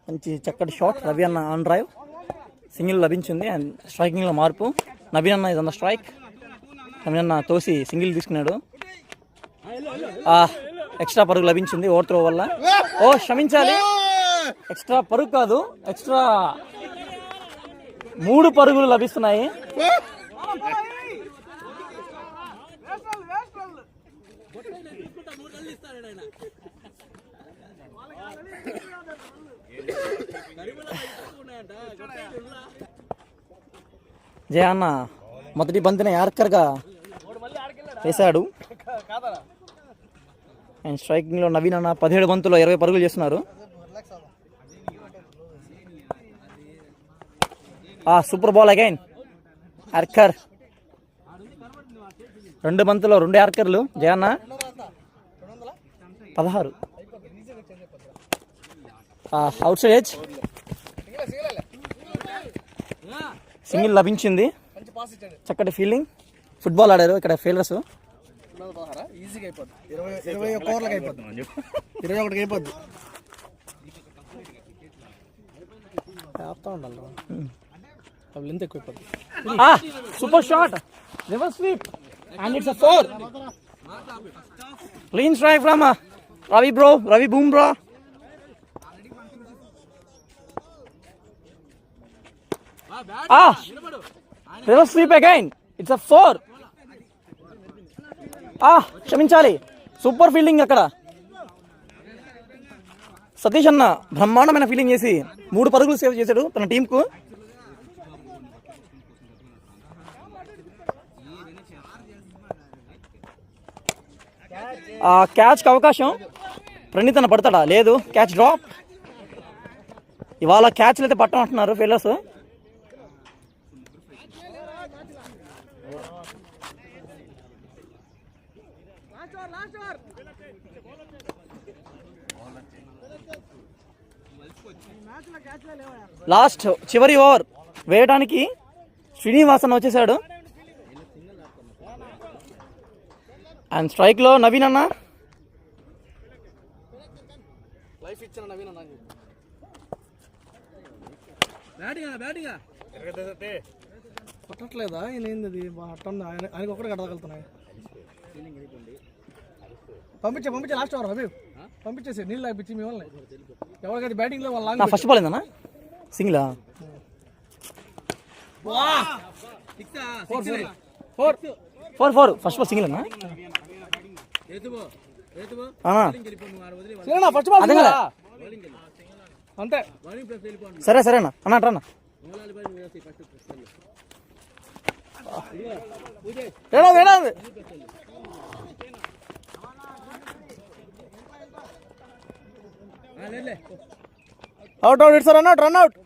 మంచి చక్కటి షాట్ రవి అన్న ఆన్ డ్రైవ్, సింగిల్ లభించింది. అండ్ స్ట్రైకింగ్లో మార్పు. నవీన్ అన్న ఇది అన్న స్ట్రైక్. నవీన్ అన్న తోసి సింగిల్ తీసుకున్నాడు. ఎక్స్ట్రా పరుగు లభించింది ఓవర్ త్రో వల్ల. ఓ క్షమించాలి, ఎక్స్ట్రా పరుగు కాదు, ఎక్స్ట్రా 3 పరుగులు లభిస్తున్నాయి. జయ అన్న మొదటి బంతిని యార్కర్గా వేశాడు. అండ్ స్ట్రైకింగ్లో నవీన్ అన్న 17 బంతుల్లో 20 పరుగులు చేస్తున్నారు. Super ball again yorker. 2 బంతుల్లో 2 యార్కర్లు. Jayanna 16. Outside edge, single లభించింది. చక్కటి ఫీల్డింగ్. ఫుట్బాల్ ఆడారు ఇక్కడ ఫీల్డర్స్. ఈజీగా అయిపోద్ది, 21 ఓవర్లకు అయిపోద్ది, 21కి అయిపోద్ది. ఆపుతా ఉండాలి, అవి ఎంత ఎక్కువ అయిపోద్ది. Super shot, reverse sweep and it's a 4. Clean strike from Ravi Bumrah. Reverse sweep again, it's a 4. క్షమించాలి, సూపర్ ఫీల్డింగ్ అక్కడ. సతీష్ అన్న బ్రహ్మాండమైన ఫీల్డింగ్ చేసి 3 పరుగులు సేవ్ చేశాడు తన టీంకు. క్యాచ్కి అవకాశం. ప్రణీత్ అన్న పడతాడా? లేదు, క్యాచ్ డ్రాప్. ఇవాళ క్యాచ్లు అయితే పట్టమంటున్నారు ఫీల్డర్స్. లాస్ట్ చివరి ఓవర్ వేయడానికి శ్రీనివాసన్ వచ్చేసాడు. అండ్ స్ట్రైక్లో నవీన్ అన్న. పట్టట్లేదా? ఆయన ఏంది అది ఆయనకి ఒకటి కట్టగలుగుతున్నాయి. పంపించే లాస్ట్ ఓవర్ అవి పంపించేసి నీళ్ళు ఆపించి మీ వాళ్ళని ఎవరికైతే బ్యాటింగ్లో వాళ్ళ ఫస్ట్ బాల్ ఏందన్నా? సింగిలా? 4 ఫస్ట్ బాల్ సింగిల్ అన్నా? ఫస్ట్ బాల్ అదే కదా. అంతే. సరే అన్న అన్న ఏడాది అవుట్ ఇట్స్ రన్ అవుట్.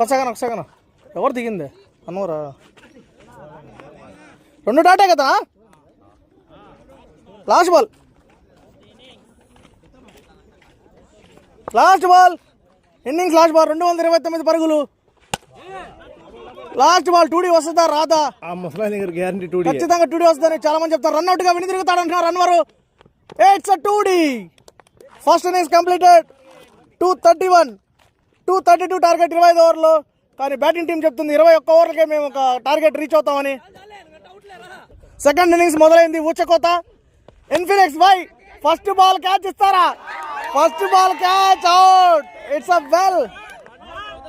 ఒకసాగన ఎవరు దిగింది అన్నవరా? 2 డాటే కదా, last ball innings last ball 229 పరుగులు. లాస్ట్ బాల్ 2D వస్తుందా రాదా? ఆ ముసలాయన దగ్గర గ్యారంటీ 2D. ఖచ్చితంగా 2D వస్తుందని చాలా మంది చెప్తారు. రన్అట్ గా విని తిరుగుతాడు అంటున్నారు Anwar. It's 2D. First innings completed. 232 target 25 ఓవర్లో. కానీ బ్యాటింగ్ టీం చెప్తుంది 21 ఓవర్లకే మేము ఒక టార్గెట్ రీచ్ అవుతామని. సెకండ్ ఇన్నింగ్స్ మొదలైంది. ఊచకోత. Infinix by first ball catch ఇస్తారా? First ball catch out. It's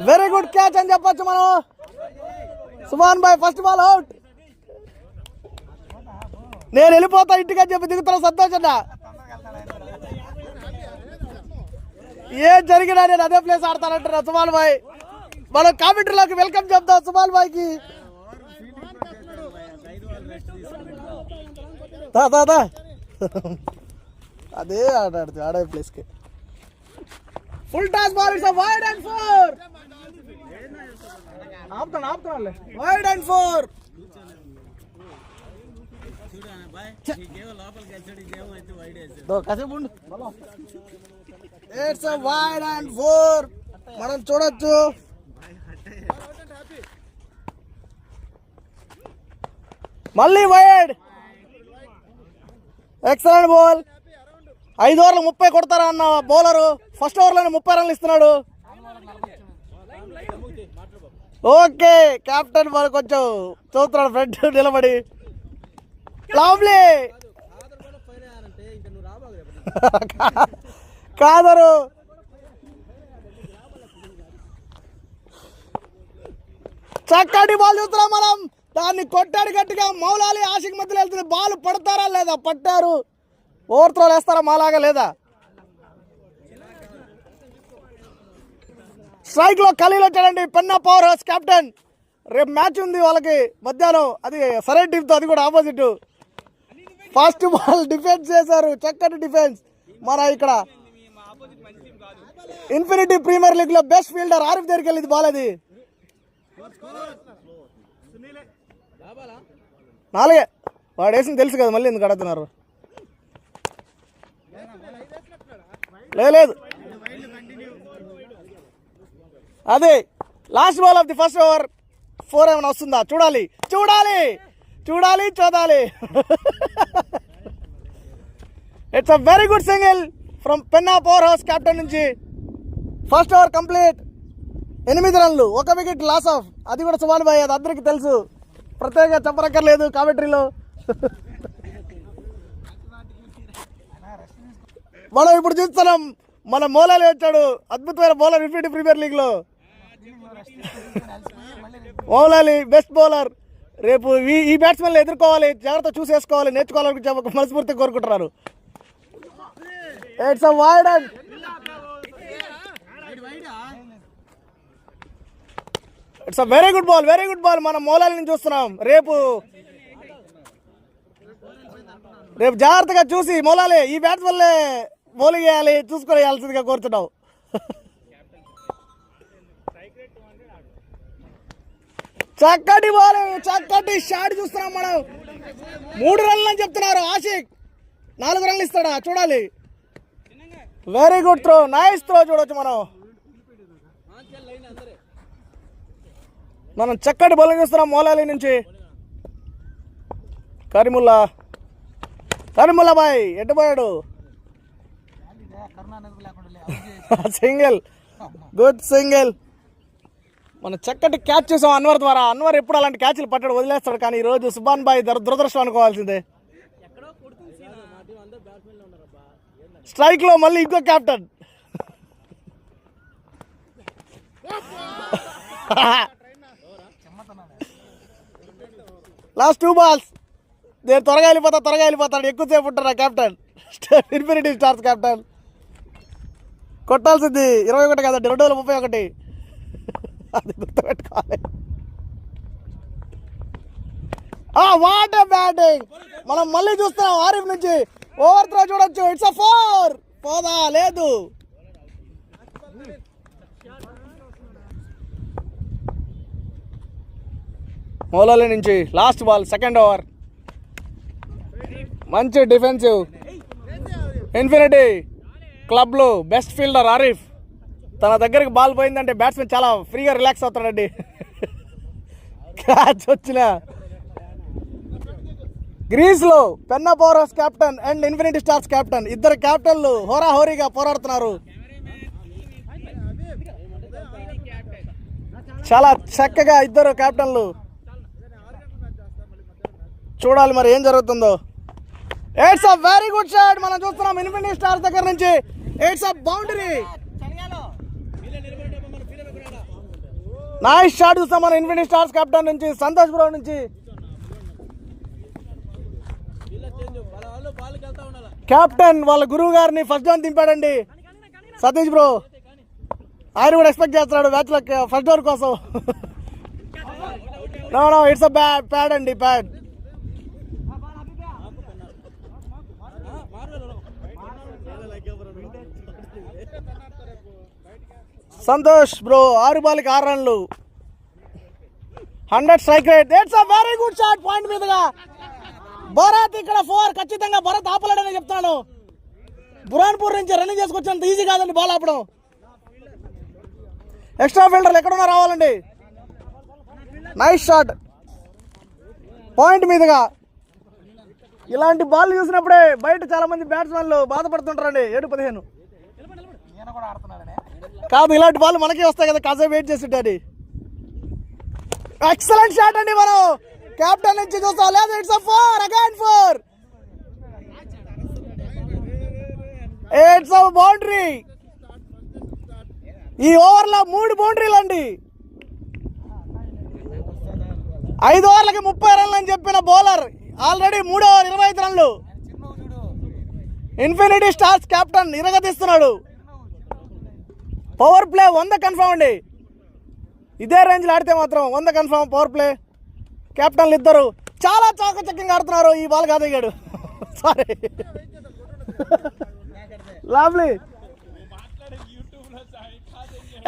very good catch అని చెప్పొచ్చు మనం. Suman bhai first ball out. నేను వెళ్ళిపోతా ఇంటికి అని చెప్పి దిగుతున్నా సంతోషంగా. ఏం జరిగినా నేను అదే ప్లేస్ ఆడతానంటున్నా సుమాన్ బాయ్. మనం కామెంటరీలోకి వెల్కమ్ చెప్తాం సుమాన్ బాయ్కి. అదే ఆడే ప్లేస్కి. Full toss ball. It's wide and 4. ఆపుతాను వైడ్ అండ్ 4. కాసేపు ఇట్స్ వైడ్ అండ్ 4 మనం చూడొచ్చు. మళ్ళీ వైడ్. Excellent ball. 5 ఓవర్లు 30 కొడతారా అన్న బౌలరు. ఫస్ట్ ఓవర్లోనే 30 రన్లు ఇస్తున్నాడు. ఓకే కెప్టెన్ మరి కొంచెం చూస్తున్నాడు ఫ్రెండ్ నిలబడి. లవ్లీ కాదరు. చక్కటి బాల్ చూస్తున్నాం మనం. దాన్ని కొట్టాడు గట్టిగా. మౌలాలి ఆషిక్ మధ్యలో వెళ్తుంది. బాల్ పడతారా లేదా? పట్టారు. ఓవర్ త్రోలు వేస్తారా మాలాగా లేదా? స్ట్రైక్ లో ఖలీల్ వచ్చాడండి. Penna power house captain. రేపు మ్యాచ్ ఉంది వాళ్ళకి మధ్యాహ్నం. అది సరైన టీంతో, అది కూడా ఆపోజిట్. ఫస్ట్ బాల్ డిఫెన్స్ చేశారు. చక్కటి డిఫెన్స్. మన ఇక్కడ ఇన్ఫినిటీ ప్రీమియర్ లీగ్ లో బెస్ట్ ఫీల్డర్ ఆరిఫ్ దగ్గరికి వెళ్ళింది బాల్. అది 4 వాడు వేసింది తెలుసు కదా, మళ్ళీ ఎందుకు అడుగుతున్నారు? లేదు అదే last ball of the first over. 4 ఏమైనా వస్తుందా చూడాలి. It's a very good single from Penna power house captain నుంచి. First over complete. 8 రన్లు, 1 వికెట్ లాస్ ఆఫ్. అది కూడా సుమాన్ భాయ్, అది అందరికీ తెలుసు, ప్రత్యేకంగా చెప్పనక్కర్లేదు కామెంటరీలో. మనం ఇప్పుడు చూస్తున్నాం మన మౌలాలి వచ్చాడు, అద్భుతమైన బౌలర్ ఇన్ఫినిటీ ప్రీమియర్ లీగ్ లో. Moula Ali best bowler. రేపు ఈ బ్యాట్స్మెన్ ఎదుర్కోవాలి, జాగ్రత్త చూసేసుకోవాలి, నేర్చుకోవాలని మనస్ఫూర్తిగా కోరుకుంటున్నారు. It's a wide and it's a very good ball. మనం మౌలాలిని చూస్తున్నాం. రేపు జాగ్రత్తగా చూసి మౌలాలి ఈ బ్యాట్స్ వల్లే బౌలింగ్ వేయాలి, చూసుకొని వేయాల్సిందిగా కోరుతున్నాం. చక్కటి బాల్, చక్కటి షాట్ చూస్తున్నాం మనం. 3 రన్లు అని చెప్తున్నారు. ఆషిక్ 4 రన్లు ఇస్తాడా చూడాలి. Very good throw, nice throw చూడవచ్చు మనం చక్కటి బౌలింగ్ చూస్తున్నాం మౌలాలి నుంచి. కరీముల్లా బాయ్ ఎట్టుపోయాడు. Single, good single. మనం చక్కటి క్యాచ్ చూసాం అన్వర్ ద్వారా. అన్వర్ ఎప్పుడు అలాంటి క్యాచ్లు పట్టాడు, వదిలేస్తాడు. కానీ ఈరోజు సుబాన్ బాయ్ దురదృష్టం అనుకోవాల్సిందే. స్ట్రైక్ లో మళ్ళీ ఇంకో కెప్టెన్. Last 2 balls. నేను త్వరగా వెళ్ళిపోతాడు. ఎక్కువసేపు ఉంటాడు కెప్టెన్, ఇన్ఫినిటీ స్టార్స్ కెప్టెన్. కొట్టాల్సింది 21 కదండి, 231. అది గుర్తుపెట్టుకోవాలి. What a batting. మనం మళ్ళీ చూస్తున్నాం ఆరిఫ్ నుంచి. ఓవర్ త్రో చూడొచ్చు. It's a 4. పోదా లేదు. మౌలాలి నుంచి లాస్ట్ బాల్, సెకండ్ ఓవర్. మంచి డిఫెన్సివ్. ఇన్ఫినిటీ క్లబ్లో బెస్ట్ ఫీల్డర్ ఆరిఫ్. తన దగ్గరికి బాల్ పోయిందంటే బ్యాట్స్మెన్ చాలా ఫ్రీగా రిలాక్స్ అవుతాడండి. క్యాచ్ వచ్చిన గ్రీస్లో Penna powers captain and infinity stars captain, ఇద్దరు కెప్టెన్లు హోరాహోరీగా పోరాడుతున్నారు. చాలా చక్కగా ఇద్దరు కెప్టెన్లు. చూడాలి మరి ఏం జరుగుతుందో. It's a very good shot మనం చూస్తున్నాం ఇన్ఫినిటీ స్టార్స్ దగ్గర నుంచి. It's a boundary. Nice shot చూస్తాం మన ఇన్ఫినిటీ స్టార్స్ కెప్టెన్ నుంచి, సంతోష్ బ్రో నుంచి. కెప్టెన్ వాళ్ళ గురువు గారిని ఫస్ట్ డౌన్ దింపాడండి సతీష్ బ్రో. ఆయన కూడా ఎక్స్పెక్ట్ చేస్తున్నాడు మ్యాచ్లో ఫస్ట్ డౌన్ కోసం. నో ఇట్స్ అ ప్యాడ్ అండి, pad. Santosh bro 6 Balki 6 రన్లు, 100 strike rate. It's a very good shot point మీదుగా. భరత్ ఇక్కడ 4 ఖచ్చితంగా భరత్ ఆపలేడని చెప్తున్నాను. బురాన్పూర్ నుంచి రన్నింగ్ చేసుకొచ్చినంత ఈజీ కాదండి బాల్ ఆపడం. ఎక్స్ట్రా ఫీల్డర్లు ఎక్కడున్నా రావాలండి. నైస్ షాట్ పాయింట్ మీదుగా. ఇలాంటి బాల్ చూసినప్పుడే బయట చాలా మంది బ్యాట్స్మెన్లు బాధపడుతుంటారండి. 7-15 కాదు, ఇలాంటి బాల్ మనకే వస్తాయి కదా, కాసేపు వెయిట్ చేస్తుంటారు. ఎక్సలెంట్ షాట్ అండి మనం కెప్టెన్ నుంచి చూస్తాం. లేదు ఇట్స్ 4 అగైన్ 4. It's boundary. ఈ ఓవర్లో 3 బౌండరీలు అండి. 5 ఓవర్లకి 30 రన్లు అని చెప్పిన బౌలర్ ఆల్రెడీ 3 ఓవర్ 25 రన్లు. ఇన్ఫినిటీ స్టార్స్ కెప్టెన్ ఇరగదీస్తున్నాడు. పవర్ ప్లే 100 కన్ఫర్మ్ అండి. ఇదే రేంజ్లో ఆడితే మాత్రం 100 కన్ఫర్మ్ పవర్ ప్లే. కెప్టెన్లు ఇద్దరు చాలా చాకచక్యంగా ఆడుతున్నారు. ఈ బాల్ కాదయ్యాడు, sorry. Lovely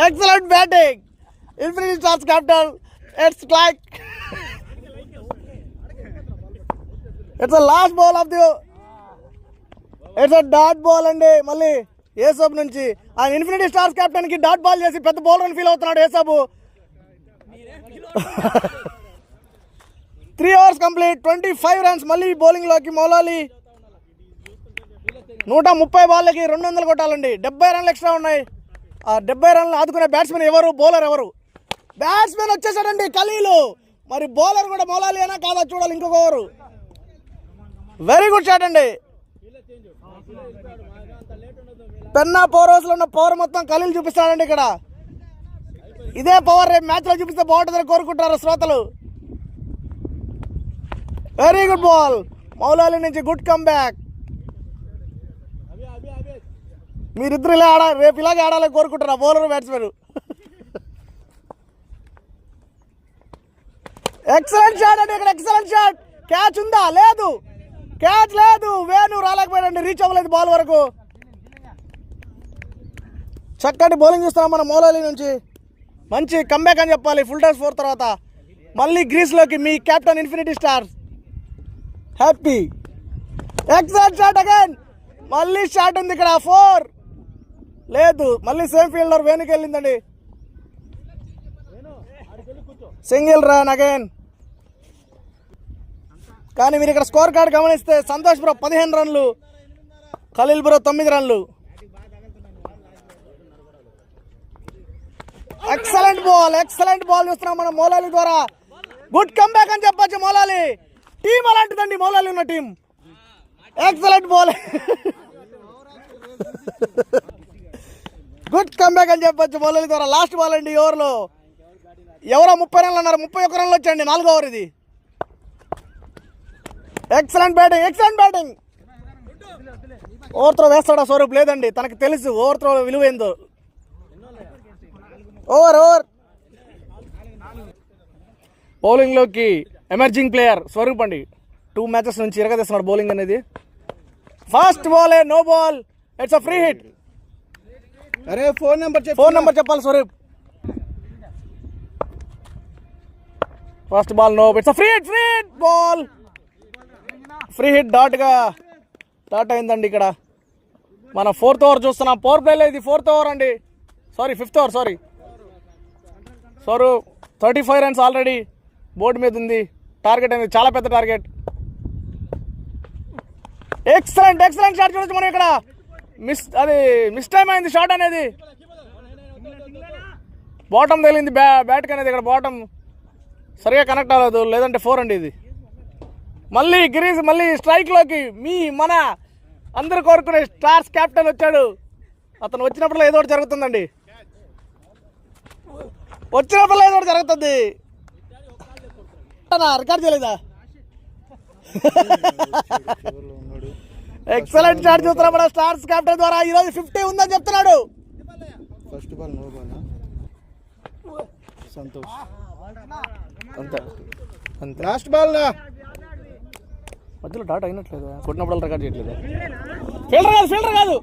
excellent batting infinity stars captain. It's like it's last ball of the, it's dot ball అండి. మళ్ళీ ఏసబ్ నుంచి ఆయన ఇన్ఫినిటీ స్టార్స్ కెప్టెన్ కి డాట్ బాల్ చేసి పెద్ద బౌలర్ అని ఫీల్ అవుతున్నాడు ఏసబ్. 3 ఓవర్స్ కంప్లీట్, 25 రన్స్. మళ్ళీ బౌలింగ్ లోకి మౌలాలి. 130 బాల్లకి 200 కొట్టాలండి. 70 రన్లు ఎక్స్ట్రా ఉన్నాయి. ఆ 70 రన్లు ఆదుకునే బ్యాట్స్మెన్ ఎవరు, బౌలర్ ఎవరు? బ్యాట్స్మెన్ వచ్చేసాడండి ఖలీలు. మరి బౌలర్ కూడా మౌలాలి అయినా కాదా చూడాలి. ఇంకొక ఓవరు. వెరీ గుడ్ షాట్ అండి. పెన్నా పవర్ లో ఉన్న పవర్ మొత్తం ఖలీల్ చూపిస్తాడండి ఇక్కడ. ఇదే పవర్ రేపు మ్యాచ్ లో చూపిస్తే బాగుంటుందని కోరుకుంటారు శ్రోతలు. వెరీ గుడ్ బాల్ మౌలాలి నుంచి, గుడ్ కమ్ బ్యాక్. మీరిద్దరు ఇలా ఆడాలి, రేపు ఇలాగే ఆడాలని కోరుకుంటారు బౌలర్ బ్యాట్స్మెన్. ఎక్సలెంట్ షాట్ అండి ఇక్కడ, ఎక్సలెంట్ షాట్. క్యాచ్ ఉందా? లేదు, క్యాచ్ లేదు. వేణు రాలేకపోయాడండి, రీచ్ అవ్వలేదు బాల్ వరకు. చక్కటి బౌలింగ్ చూస్తున్నాం మనం మౌలాలి నుంచి. మంచి కంబ్యాక్ అని చెప్పాలి ఫుల్ టాస్ 4 తర్వాత. మళ్ళీ గ్రీస్లోకి మీ captain infinity stars. Happy. Excellent shot again. మళ్ళీ షాట్ ఉంది ఇక్కడ, 4 లేదు. మళ్ళీ సేమ్ ఫీల్డర్ వేణుకి వెళ్ళిందండి. Single run again. కానీ మీరు ఇక్కడ స్కోర్ కార్డ్ గమనిస్తే సంతోష్ బ్రో 15 రన్లు, ఖలీల్ బ్రో 9 రన్లు. ఎక్సలెంట్ బాల్, ఎక్సలెంట్ బాల్ చూస్తున్నాం మనం మౌలాలి ద్వారా. గుడ్ కమ్బ్యాక్ అని చెప్పొచ్చు మౌలాలి. టీం అలాంటిదండి మౌలాలి ఉన్న team. Excellent ball, good comeback అని చెప్పొచ్చు మౌలాలి ద్వారా. లాస్ట్ బాల్ అండి ఈ ఓవర్లో. ఎవరో 30 రన్లు అన్నారు, 31 రన్లు వచ్చండి 4వ ఓవర్ ఇది. Excellent batting, excellent batting. Over throw వేస్తాడా స్వరూప్? లేదండి, తనకు తెలుసు ఓవర్ త్రో విలువ ఏందో. ఓవర్ బౌలింగ్లోకి ఎమర్జింగ్ ప్లేయర్ స్వరూప్ అండి. 2 మ్యాచెస్ నుంచి ఇరగదీస్తున్నాడు బౌలింగ్ అనేది. First ball no ball, it's a free hit. అరే ఫోన్ నెంబర్ చెప్పాలి Swaroop. First ball no, it's a free hit ball. Free hit dot అయిందండి ఇక్కడ. మన 4th ఓవర్ చూస్తున్నాం. పవర్ ప్లేలో ఇది 4th ఓవర్ అండి, sorry 5th over, sorry 35 runs already board మీద ఉంది. టార్గెట్ అనేది చాలా పెద్ద టార్గెట్. ఎక్సలెంట్ షాట్ చూడొచ్చు మనం ఇక్కడ. మిస్ టైం అయింది షాట్ అనేది. బాటమ్ తగిలింది బ్యాట్కి అనేది. ఇక్కడ బాటమ్ సరిగా కనెక్ట్ అవ్వలేదు, లేదంటే 4 అండి ఇది. మళ్ళీ గిరీష్ మళ్ళీ స్ట్రైక్లోకి మన అందరూ కోరుకునే స్టార్స్ కెప్టెన్ వచ్చాడు. అతను వచ్చినప్పుడు ఏదో ఒకటి జరుగుతుందండి, వచ్చినప్పుడు ఏదో ఒకటి జరుగుతుంది. రికార్డ్ చేయలేదా? ఎక్సలెంట్ షాట్ చూస్తున్నాం మన స్టార్స్ కెప్టెన్ ద్వారా. ఈరోజు 50 ఉందని చెప్తున్నాడు. First ball no ball Santosh అంతే లాస్ట్ బాల్ మధ్యలో డాట్ అయినట్లేదు, కొట్టినప్పుడు రికార్డ్ చేయట్లేదు. ఫీల్డర్ కాదు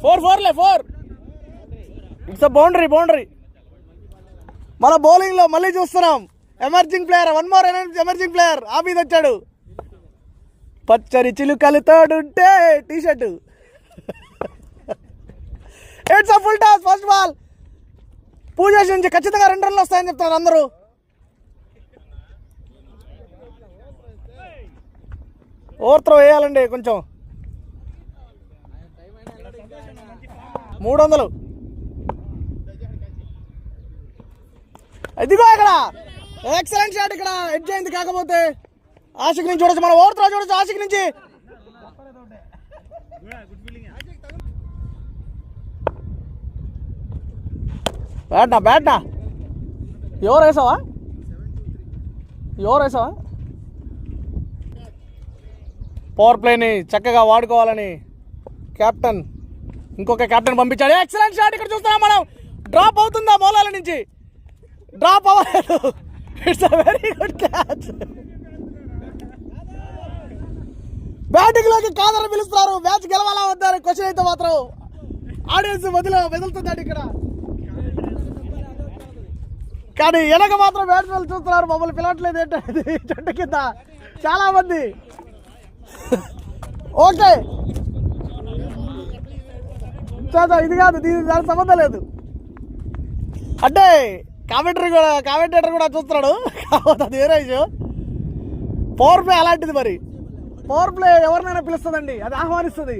4 ఇట్స్ బౌండరీ. మన బౌలింగ్ లో మళ్ళీ చూస్తున్నాం emerging player, one more emerging player Abid వచ్చాడు. పచ్చని చిలుకలతోడుంటే T shirt. It's full toss. First ball Pujesh నుంచి ఖచ్చితంగా 2 రన్లు వస్తాయని చెప్తున్నారు అందరూ. ఓవర్ త్రో వేయాలండి కొంచెం. 300. ఇదిగో ఇక్కడ ఎక్సలెంట్ షాట్. ఇక్కడ ఎడ్జ్ అయింది, కాకపోతే ఆషిక్ నుంచి చూడొచ్చు మనం. ఓవర్ త్రో చూడొచ్చు ఆషిక్ నుంచి. బ్యాట్నా ఎవరు వేసావా? పవర్ ప్లేని చక్కగా వాడుకోవాలని కెప్టెన్ ఇంకొక కెప్టెన్ పంపించాడు. ఎక్సలెంట్ షాట్ ఇక్కడ చూస్తున్నాం మనం. డ్రాప్ అవుతుందా బౌలర్ల నుంచి? డ్రాప్ అవ్వలేదు. It's a very good catch. Batting లోకి కాదర్ పిలుస్తున్నారు. మ్యాచ్ గెలవాలా వద్దని క్వశ్చన్ అయితే మాత్రం ఆడియన్స్ వదులుతుందండి ఇక్కడ. కానీ వెనక మాత్రం బ్యాట్స్మెన్ చూస్తున్నారు, మమ్మల్ని పిలవట్లేదు ఏంటంటే జట్టు కింద చాలా మంది. ఓకే ఇది కాదు, దానికి సంబంధం లేదు. అంటే కామెంటేటర్ కూడా చూస్తున్నాడు, కాకపోతే అది వేరే విషయం. పవర్ ప్లే అలాంటిది. మరి పవర్ ప్లే ఎవరినైనా పిలుస్తుందండి, అది ఆహ్వానిస్తుంది.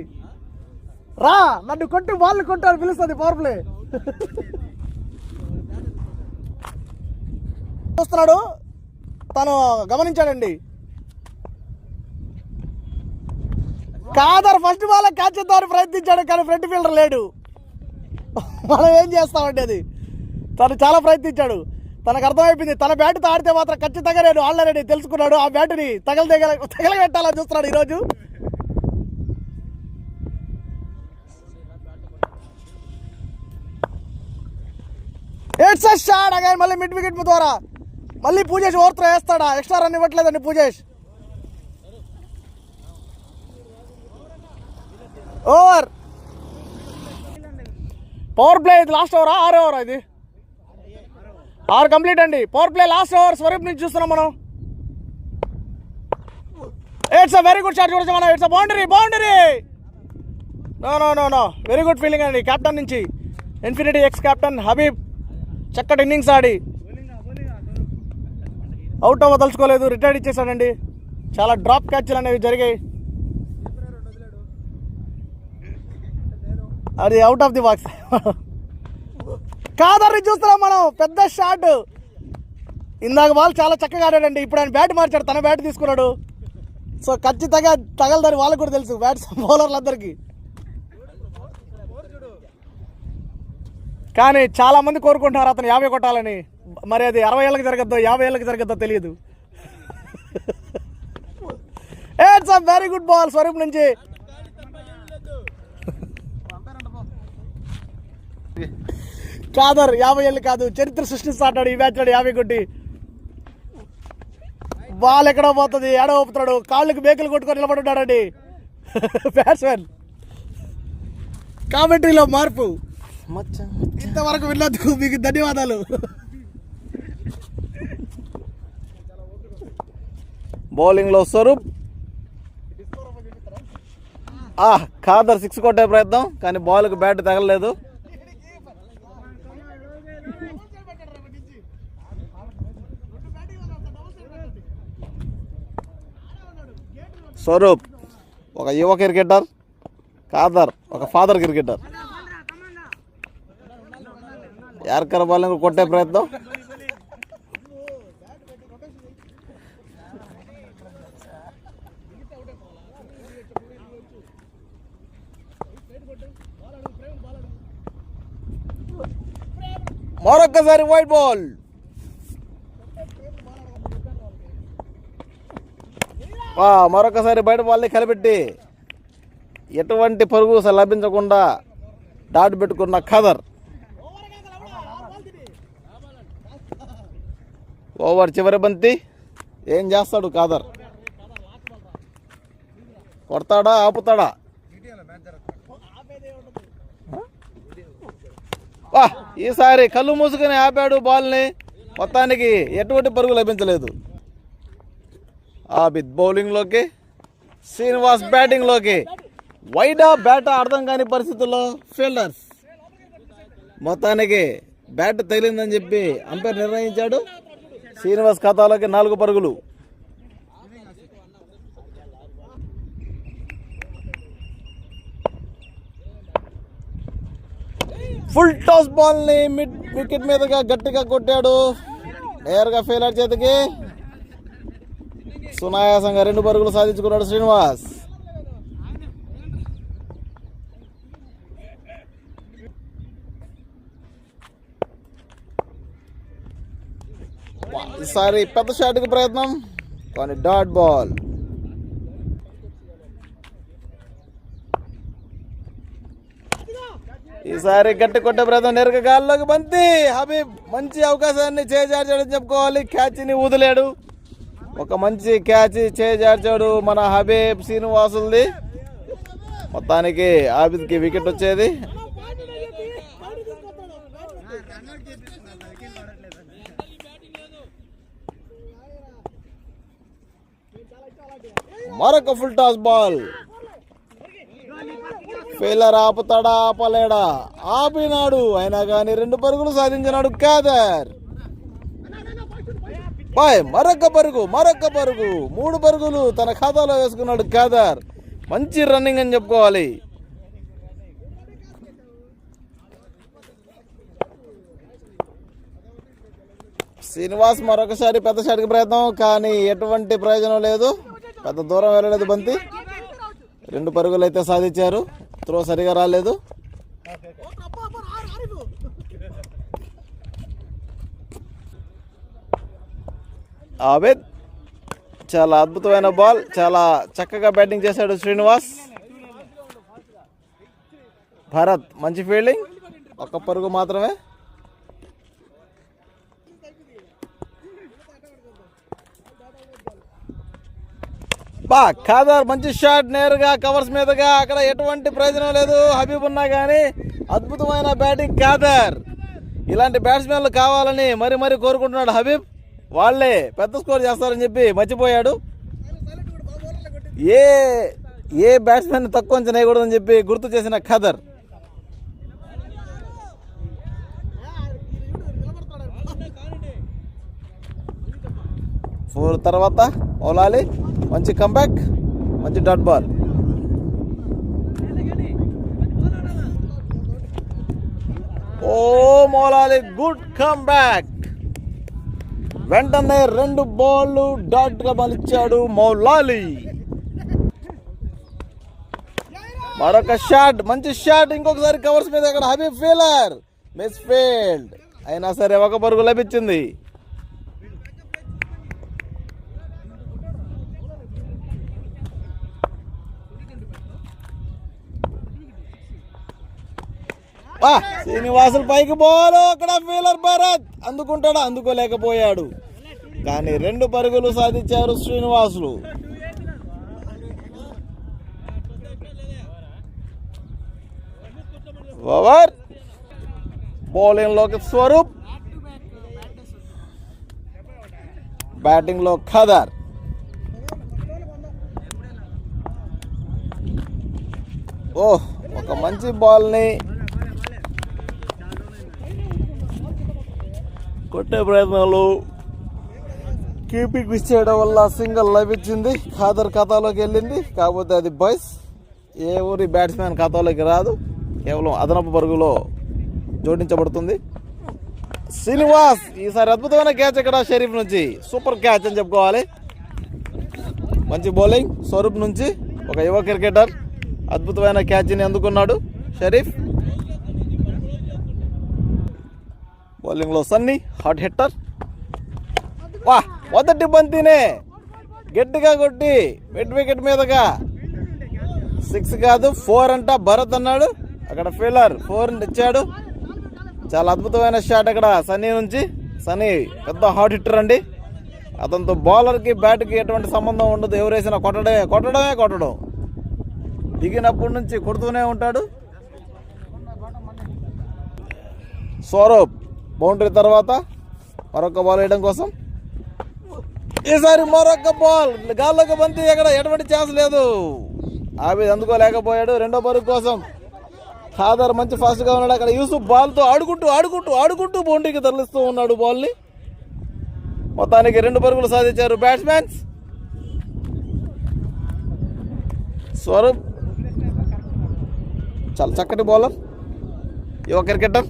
రా నన్ను కొట్టి వాళ్ళు కొట్టారు పిలుస్తుంది పవర్ ప్లే. చూస్తున్నాడు, తను గమనించాడండి. కాదర్ ఫస్ట్ బాల్ క్యాచ్ చేద్దామని ప్రయత్నించాడు, కానీ ఫ్రంట్ ఫీల్డర్ లేడు. మనం ఏం చేస్తామండి, అది తను చాలా ప్రయత్నించాడు. తనకు అర్థమైపోయింది తన బ్యాట్తో ఆడితే మాత్రం ఖచ్చితంగా నేను ఆడలేనని తెలుసుకున్నాడు. ఆ బ్యాట్ని తగలబెట్టాలని చూస్తున్నాడు ఈరోజు. It's a shot again. మళ్ళీ మిడ్ వికెట్ ద్వారా మళ్ళీ పూజేష్ ఓవర్ త్రో వేస్తాడా? ఎక్స్ట్రా రన్ ఇవ్వట్లేదండి పూజేష్. ఓవర్. పవర్ ప్లే ఇది లాస్ట్ ఓవరా 6 ఓవరా? ఇది 6 కంప్లీట్ అండి. Power play last over Swaroop నుంచి చూస్తున్నాం మనం. It's a very good shot చూడొచ్చు మనం. It's a boundary. No very good feeling అండి కెప్టెన్ నుంచి. ఇన్ఫినిటీ ఎక్స్ కెప్టెన్ హబీబ్ చక్కటి ఇన్నింగ్స్ ఆడి అవుట్ అవ్వదలుచుకోలేదు, రిటైర్డ్ ఇచ్చేసాడండి. చాలా డ్రాప్ క్యాచ్లు అనేవి జరిగాయి. అది అవుట్ ఆఫ్ ది బాక్స్. కాదర్ని చూస్తున్నాం మనం. పెద్ద షాట్. ఇందాక బాల్ చాలా చక్కగా ఆడాడండి. ఇప్పుడు ఆయన బ్యాట్ మార్చాడు, తన బ్యాట్ తీసుకున్నాడు. సో ఖచ్చితంగా తగలదని వాళ్ళకు కూడా తెలుసు, బ్యాట్స్ బౌలర్లందరికీ. కానీ చాలా మంది కోరుకుంటున్నారు అతను 50 కొట్టాలని. మరి అది 60 ఏళ్ళకి జరగద్దో 50 ఏళ్ళకి జరగద్దో తెలియదు. It's a very good ball Swaroop నుంచి. కాదర్ 50 ఏళ్ళు కాదు, చరిత్ర సృష్టిస్తాడు ఈ మ్యాచ్. 50 కొట్టి బాల్ ఎక్కడో పోతుంది, ఏడో ఊపుతాడు, కాళ్ళకి బేకులు కొట్టుకొని నిలబడున్నాడండి బ్యాట్స్మెన్. కామెంటరీలో మార్పు. ఇంతవరకు విన్నందుకు మీకు ధన్యవాదాలు. బౌలింగ్లో స్వరూప్, ఖాదర్ 6 కొట్టే ప్రయత్నం, కానీ బాల్కి బ్యాట్ తగలలేదు. స్వరూప్ ఒక యువ క్రికెటర్, ఖాదర్ ఒక ఫాదర్ క్రికెటర్. యార్కర్ బాల్ కొట్టే ప్రయత్నం. మరొక్కసారి వైట్ బాల్. మరొకసారి బయట బాల్ని కలిపెట్టి ఎటువంటి పరుగు లభించకుండా డాట్ పెట్టుకున్న ఖాదర్. ఓవర్ చివరి బంతి. ఏం చేస్తాడు ఖాదర్? కొడతాడా, ఆపుతాడా? ఈసారి కళ్ళు మూసుకొని ఆపాడు బాల్ని. మొత్తానికి ఎటువంటి పరుగు లభించలేదు. ఆబిద్ బౌలింగ్లోకి, శ్రీనివాస్ బ్యాటింగ్లోకి. వైడా బ్యాట్ అర్థం కాని పరిస్థితుల్లో ఫీల్డర్స్. మొత్తానికి బ్యాట్ తగిలిందని చెప్పి అంపైర్ నిర్ణయించాడు. శ్రీనివాస్ ఖాతాలోకి 4 పరుగులు. ఫుల్ టాస్ బాల్ని మిడ్ వికెట్ మీదుగా గట్టిగా కొట్టాడు. నేరుగా ఫీల్డర్ చేతికి. సునాయాసంగా 2 పరుగులు సాధించుకున్నాడు శ్రీనివాస్. ఈసారి పెద్ద షాట్కి ప్రయత్నం, కానీ డాట్ బాల్. ఈసారి గట్టి కొట్టే ప్రయత్నం, నేరుగా గాల్లోకి బంతి. హబీబ్ మంచి అవకాశాన్ని చేజార్చాడని చెప్పుకోవాలి. క్యాచ్ని వదిలాడు. ఒక మంచి క్యాచ్ చేజార్చాడు మన హబీబ్ శ్రీనివాసుల్ది. మొత్తానికి ఆబిద్కి వికెట్ వచ్చేది. మరొక ఫుల్ టాస్ బాల్. ఫీల్డర్ ఆపుతాడా, ఆపలేడా? ఆపినాడు. అయినా కానీ 2 పరుగులు సాధించినాడు ఖాదర్. మరొక పరుగు 3 పరుగులు తన ఖాతాలో వేసుకున్నాడు ఖాదర్. మంచి రన్నింగ్ అని చెప్పుకోవాలి. శ్రీనివాస్ మరొకసారి పెద్ద షాట్కి ప్రయత్నం, కానీ ఎటువంటి ప్రయోజనం లేదు. పెద్ద దూరం వెళ్ళలేదు బంతి. 2 పరుగులు అయితే సాధించారు. త్రో సరిగా రాలేదు. ఆబిద్ చాలా అద్భుతమైన బాల్. చాలా చక్కగా బ్యాటింగ్ చేశాడు శ్రీనివాస్. భరత్ మంచి ఫీల్డింగ్. 1 పరుగు మాత్రమే. ఖాదర్ మంచి షాట్, నేరుగా కవర్స్ మీదుగా. అక్కడ ఎటువంటి ప్రయోజనం లేదు. హబీబ్ ఉన్నా కానీ అద్భుతమైన బ్యాటింగ్ ఖాదర్. ఇలాంటి బ్యాట్స్మెన్లు కావాలని మరి కోరుకుంటున్నాడు హబీబ్. వాళ్ళే పెద్ద స్కోర్ చేస్తారని చెప్పి మర్చిపోయాడు. ఏ బ్యాట్స్మెన్ తక్కువ అంచనా వేయకూడదని చెప్పి గుర్తు చేసిన ఖాదర్. ఫోర్ తర్వాత మౌలాలి మంచి కంబ్యాక్, మంచి డాట్ బాల్. ఓ మౌలాలి గుడ్ కంబ్యాక్. వెంటనే 2 బాళ్ళు డాట్ గా మలిచాడు మౌలాలి. మరొక షాట్, మంచి షాట్. ఇంకొకసారి కవర్స్ మీద అక్కడ హబీబ్ ఫీల్డర్ మిస్ ఫీల్డ్. అయినా సరే 1 పరుగు లభించింది. శ్రీనివాసులు పైకి బాల్. అక్కడ ఫీల్డర్ భరత్ అందుకుంటాడా? అందుకోలేకపోయాడు. కానీ 2 పరుగులు సాధించారు శ్రీనివాసులు. ఓవర్. బౌలింగ్ లోకి స్వరూప్, బ్యాటింగ్ లో ఖాదర్. ఒక మంచి బాల్ని కొట్టే ప్రయత్నాలు కీపింగ్ మిస్ చేయడం వల్ల సింగిల్ లభించింది. ఖాదర్ ఖాతాలోకి వెళ్ళింది. కాకపోతే అది బాయ్స్ ఏ ఊరి బ్యాట్స్మెన్ ఖాతాలోకి రాదు, కేవలం అదనపు పరుగులో జోడించబడుతుంది. శ్రీనివాస్ ఈసారి అద్భుతమైన క్యాచ్ ఇక్కడ షరీఫ్ నుంచి, సూపర్ క్యాచ్ అని చెప్పుకోవాలి. మంచి బౌలింగ్ స్వరూప్ నుంచి, ఒక యువ క్రికెటర్ అద్భుతమైన క్యాచ్ని అందుకున్నాడు షరీఫ్. బౌలింగ్లో సన్నీ హాట్ హిట్టర్. మొదటి బంతినే గట్టిగా కొట్టి మిడ్ వికెట్ మీదగా 6 కాదు 4 అంట భరత్ అన్నాడు. అక్కడ ఫీల్డర్ 4 ఇచ్చాడు. చాలా అద్భుతమైన షాట్ అక్కడ సన్నీ నుంచి. సన్నీ పెద్ద హాట్ హిట్టర్ అండి. అతనితో బౌలర్కి బ్యాట్కి ఎటువంటి సంబంధం ఉండదు. ఎవరేసినా కొట్టడం. దిగినప్పటి నుంచి కొడుతూనే ఉంటాడు. స్వరూప్ బౌండరీ తర్వాత మరొక బాల్ వేయడం కోసం ఈసారి మరొక బాల్ గాల్లోకి బంతి. ఎక్కడ ఎటువంటి ఛాన్స్ లేదు. ఆబిద్ అందుకోలేకపోయాడు. రెండో పరుగు కోసం ఖాదర్ మంచి ఫాస్ట్గా ఉన్నాడు. అక్కడ యూసుఫ్ బాల్తో ఆడుకుంటూ బౌండరీకి తరలిస్తూ ఉన్నాడు బాల్ని. మొత్తానికి 2 పరుగులు సాధించారు బ్యాట్స్మెన్స్. స్వరూప్ చాలా చక్కటి బౌలర్, యువ క్రికెటర్.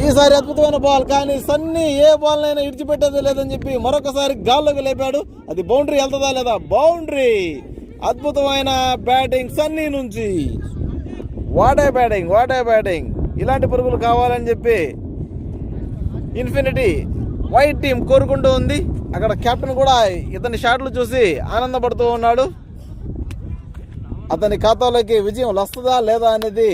ఈసారి అద్భుతమైన బాల్, కానీ సన్నీ ఏ బాల్ అయినా ఇడిచిపెట్టేది లేదని చెప్పి మరొకసారి గాల్లోకి లేపాడు. అది బౌండరీ వెళ్తుందా లేదా? బౌండరీ. అద్భుతమైన బ్యాటింగ్ సన్నీ నుంచి. What a batting. ఇలాంటి పరుగులు కావాలని చెప్పి ఇన్ఫినిటీ వైట్ టీం కోరుకుంటూ ఉంది. అక్కడ కెప్టెన్ కూడా ఇతని షాట్లు చూసి ఆనందపడుతూ ఉన్నాడు. అతని ఖాతాలోకి విజయం వస్తుందా లేదా అనేది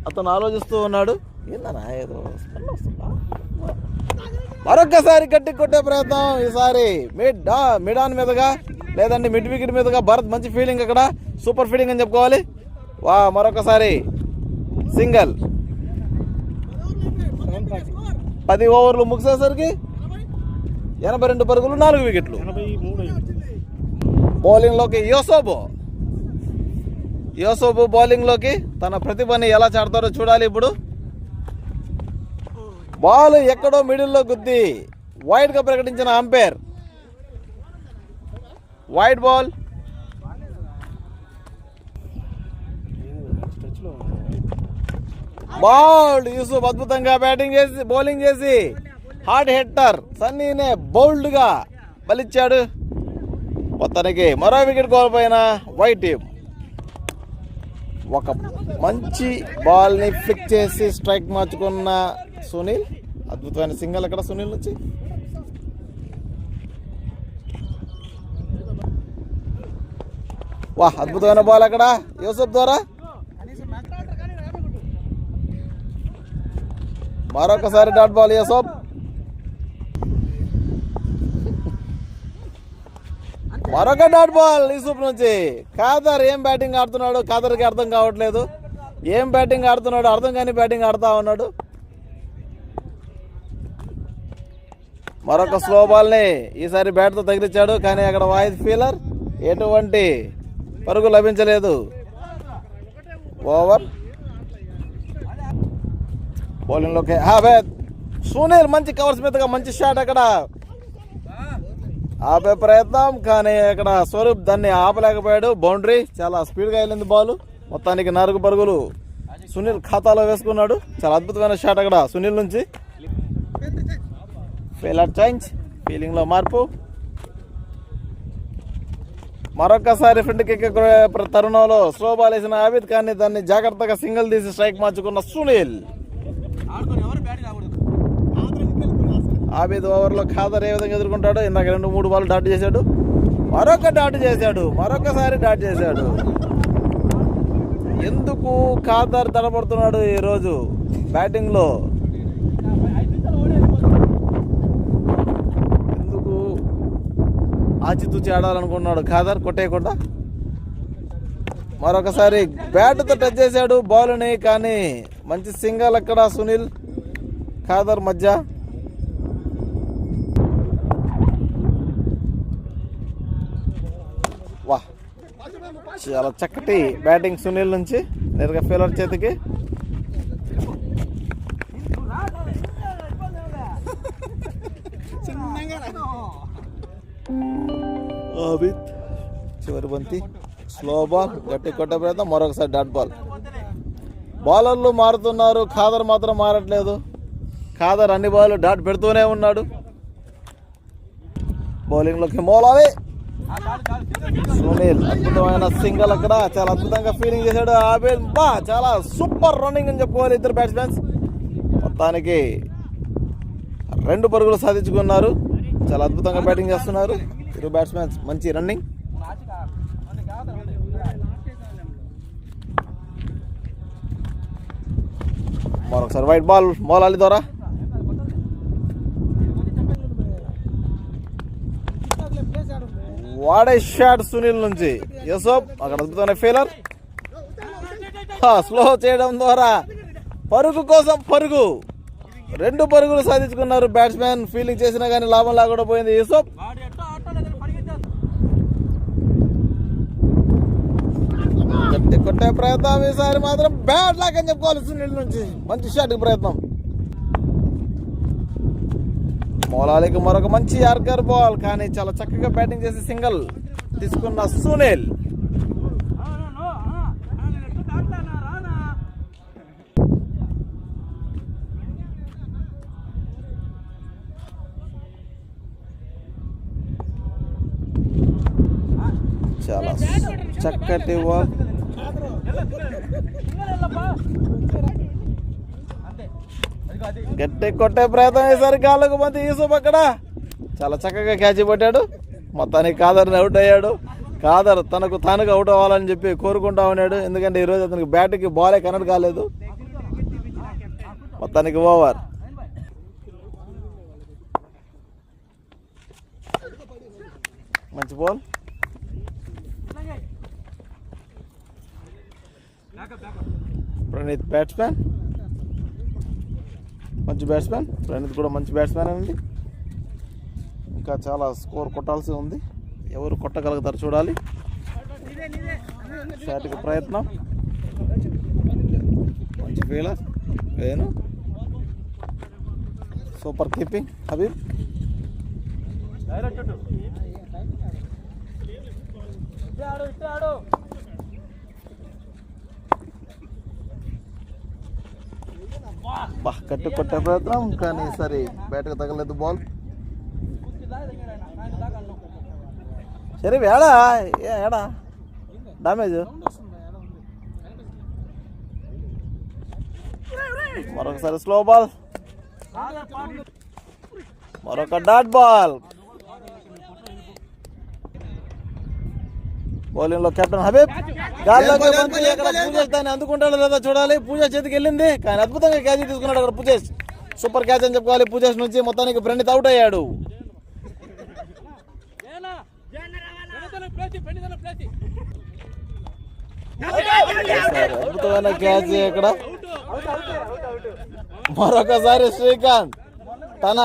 అతను ఆలోచిస్తూ ఉన్నాడు. ఏందన్నా ఏదో మరొక్కసారి గట్టి కొట్టే ప్రయత్నం. ఈసారి మిడ్ ఆన్ మీదుగా లేదంటే మిడ్ వికెట్ మీదుగా భరత్ మంచి ఫీలింగ్, అక్కడ సూపర్ ఫీలింగ్ అని చెప్పుకోవాలి. మరొకసారి సింగల్. 10 ఓవర్లు ముగిసేసరికి 82 పరుగులు, 4 వికెట్లు. బౌలింగ్లోకి యూసఫ్ బౌలింగ్లోకి తన ప్రతిభని ఎలా చాడతారో చూడాలి. ఇప్పుడు బాల్ ఎక్కడో మిడిల్లో గుద్ది వైడ్గా ప్రకటించిన అంపైర్. Wide ball. యూసుఫ్ అద్భుతంగా బౌలింగ్ చేసి హార్డ్ హిట్టర్ సన్నీనే బౌల్డ్గా బలిచ్చాడు. మొత్తానికి మరో వికెట్ కోల్పోయిన వైట్ టీం. ఒక మంచి బాల్ని ఫ్లిక్ చేసి స్ట్రైక్ మార్చుకున్న సునీల్. అద్భుతమైన సింగల్ అక్కడ సునీల్ నుంచి. అద్భుతమైన బాల్ అక్కడ యూసఫ్ ద్వారా. మరొకసారి డాట్ బాల్ యూసఫ్. మరొక డాట్ బాల్ యూసఫ్ నుంచి. ఖాదర్ ఏం బ్యాటింగ్ ఆడుతున్నాడు ఖాదర్కి అర్థం కావట్లేదు. ఏం బ్యాటింగ్ ఆడుతున్నాడు అర్థం కాని బ్యాటింగ్ ఆడుతూ ఉన్నాడు. మరొక స్లో బాల్ని ఈసారి బ్యాట్తో తగిలించాడు, కానీ అక్కడ వాయిస్ ఫీలర్ ఎటువంటి పరుగు లభించలేదు. ఓవర్. బౌలింగ్లోకి సునీల్ మంచి కవర్స్ మీదగా మంచి షాట్ అక్కడ ఆపే ప్రయత్నం, కానీ అక్కడ స్వరూప్ దాన్ని ఆపలేకపోయాడు. బౌండరీ. చాలా స్పీడ్గా వెళ్ళింది బాల్. మొత్తానికి 4 పరుగులు సునీల్ ఖాతాలో వేసుకున్నాడు. చాలా అద్భుతమైన షాట్ అక్కడ సునీల్ నుంచి. ఫీల్డర్ చేంజ్, ఫీలింగ్లో మార్పు. మరొకసారి ఫ్రంట్ కిక్ తరుణంలో స్లో బాల్ వేసిన ఆబిద్ ఖాన్ దాన్ని జాగ్రత్తగా సింగిల్ తీసి స్ట్రైక్ మార్చుకున్న సునీల్. ఆబిద్ ఓవర్లో ఖాదర్ ఏ విధంగా ఎదుర్కొంటాడు? ఇందాక 2-3 బాల్ డాట్ చేశాడు. మరొకసారి డాట్ చేశాడు. ఎందుకు ఖాదర్ తడబడుతున్నాడు ఈరోజు బ్యాటింగ్లో? ఎందుకు ఆచితూచి ఆడాలనుకున్నాడు ఖాదర్ కొట్టేయకుండా? మరొకసారి బ్యాట్తో టచ్ చేశాడు బాల్ని, కానీ మంచి సింగల్ అక్కడ సునీల్ ఖాదర్ మధ్య. చాలా చక్కటి బ్యాటింగ్ సునీల్ నుంచి నేరుగా ఫీలర్ చేతికి. చివరి బంతి స్లో బాల్, గట్టి కొట్టే ప్రయత్నం, మరొకసారి డాట్ బాల్. బౌలర్లు మారుతున్నారు, ఖాదర్ మాత్రం మారట్లేదు. ఖాదర్ అన్ని బాల్ డాట్ పెడుతూనే ఉన్నాడు. బౌలింగ్లోకి మోలాలి. సునీల్ అద్భుతమైన సింగల్, అక్కడ చాలా అద్భుతంగా ఫీలింగ్ చేశాడు. ఆబిద్ చాలా సూపర్ రన్నింగ్ అని చెప్పుకోవాలి ఇద్దరు బ్యాట్స్మెన్స్. మొత్తానికి 2 పరుగులు సాధించుకున్నారు. చాలా అద్భుతంగా బ్యాటింగ్ చేస్తున్నారు ఇరు బ్యాట్స్మెన్స్. మంచి రన్నింగ్. మరొకసారి వైట్ బాల్ మోలాలి ద్వారా. వాడే షాట్ సునీల్ నుంచి. యూసఫ్ అక్కడ అద్భుతమైన ఫీలర్, స్లో చేయడం ద్వారా పరుగు కోసం పరుగు. 2 పరుగులు సాధించుకున్నారు బ్యాట్స్మెన్. ఫీల్డింగ్ చేసినా కానీ లాభం లేకుండా పోయింది యూసఫ్. గట్టి కొట్టే ప్రయత్నం, ఈసారి మాత్రం బ్యాట్ లాక్ అని చెప్పుకోవాలి సునీల్ నుంచి. మంచి షాట్ ప్రయత్నం. మౌలాలికి మరొక మంచి యార్కర్ బాల్, కానీ చాలా చక్కగా బ్యాటింగ్ చేసి సింగిల్ తీసుకున్న సునీల్. చాలా చక్కటి బాల్. గట్టి కొట్టే ప్రయత్నం ఈసారి గాల్లోకి బంతి. యూసుఫ్ అక్కడ చాలా చక్కగా క్యాచ్ పట్టాడు. మొత్తానికి ఖాదర్ని అవుట్ అయ్యాడు. ఖాదర్ తనకు తానుగా అవుట్ అవ్వాలని చెప్పి కోరుకుంటా ఉన్నాడు. ఎందుకంటే ఈరోజు అతనికి బ్యాట్కి బాలే కనెక్ట్ కాలేదు. మొత్తానికి ఓవర్. మంచి బాల్. ప్రణీత్ బ్యాట్స్మెన్, మంచి బ్యాట్స్మెన్. ప్రణీత్ కూడా మంచి బ్యాట్స్మెన్ అండి. ఇంకా చాలా స్కోర్ కొట్టాల్సి ఉంది. ఎవరు కొట్టగలుగుతారు చూడాలి. షాట్కి ప్రయత్నం, మంచి fielder Venu. Super keeping Habib. Cut కొట్టే ప్రయత్నం, కానీ సరే బ్యాట్కి తగలేదు బాల్. సరే ఏడా ఏడా డామేజ్. మరొకసారి స్లో బాల్, మరొక డాట్ బాల్. బౌలింగ్ లో కెప్టెన్ హబీబ్. గాల్లోకి బంతి, అక్కడ పూజేష్ దాన్ని అందుకుంటాడో లేదో చూడాలి. పూజేష్ చేతికి వెళ్ళింది, కానీ అద్భుతంగా క్యాచ్ తీసుకున్నాడు అక్కడ పూజేష్. సూపర్ క్యాచ్ అని చెప్పుకోవాలి పూజేష్ నుంచి. మొత్తానికి ప్రణీత్ అవుట్ అయ్యాడు. అద్భుతమైన క్యాచ్ అక్కడ. మరొకసారి శ్రీకాంత్ తన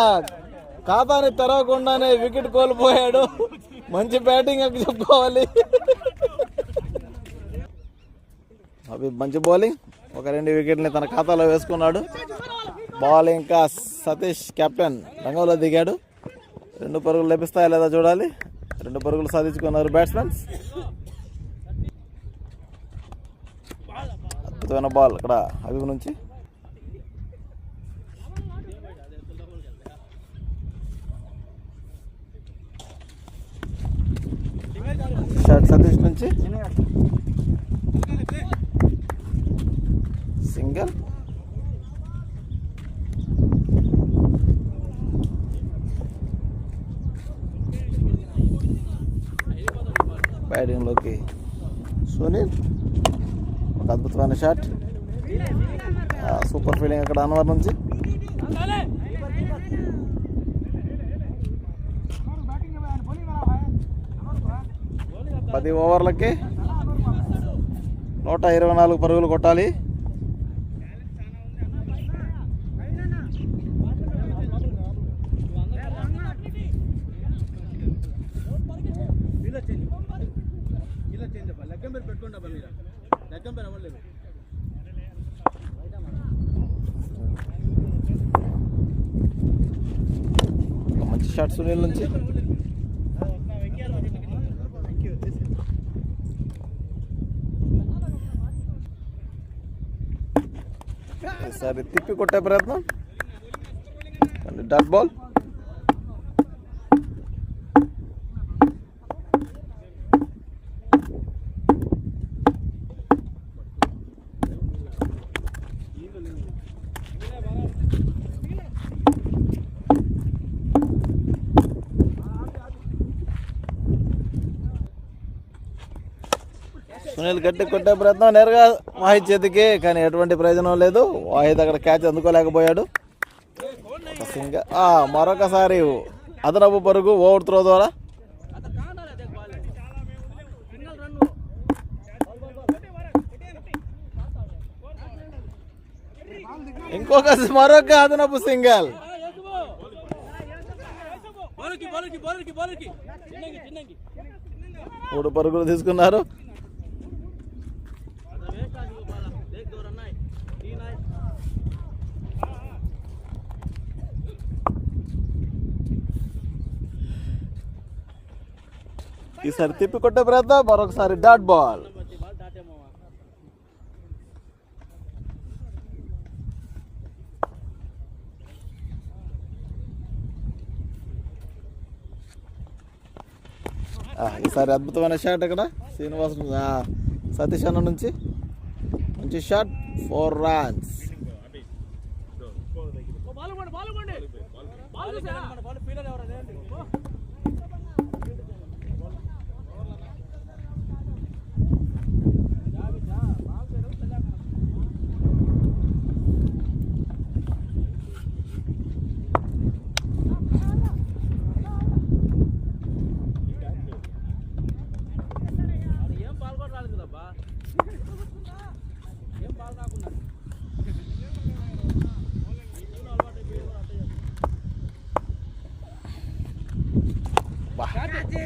ఖాతాని తెరవకుండానే వికెట్ కోల్పోయాడు. మంచి బ్యాటింగ్ అని చెప్పుకోవాలి. అవి మంచి బౌలింగ్, ఒక 2 వికెట్ని తన ఖాతాలో వేసుకున్నాడు. బాల్ ఇంకా సతీష్ కెప్టెన్ రంగంలో దిగాడు. 2 పరుగులు లభిస్తాయా లేదా చూడాలి. 2 పరుగులు సాధించుకున్నారు బ్యాట్స్మెన్స్. అద్భుతమైన బాల్ ఇక్కడ హబీబ్ నుంచి. షాట్ సతీష్ నుంచి సింగల్. బ్యాటింగ్లోకి సునీల్, ఒక అద్భుతమైన షాట్. సూపర్ ఫీలింగ్ అక్కడ అన్వర్ నుంచి. పది ఓవర్లకి 124 పరుగులు కొట్టాలి. షాట్ సునీల్ నుంచి. ఈసారి తిప్పి కొట్టే ప్రయత్నం కానీ డాట్ బాల్. సునీల్ గట్టి కొట్టే ప్రయత్నం నేరుగా వాహిద్ చేతికి, కానీ ఎటువంటి ప్రయోజనం లేదు. వాహిద్ అక్కడ క్యాచ్ అందుకోలేకపోయాడు. మరొకసారి అదనపు పరుగు ఓవర్ త్రో ద్వారా. మరొక అదనపు సింగల్. 3 పరుగులు తీసుకున్నారు. ఈసారి తిప్పి కొట్టే ప్రయత్నం, మరొకసారి డాట్ బాల్. ఈసారి అద్భుతమైన షాట్ అక్కడ శ్రీనివాస్ సతీష్ అన్న నుంచి మంచి షాట్. 4 runs.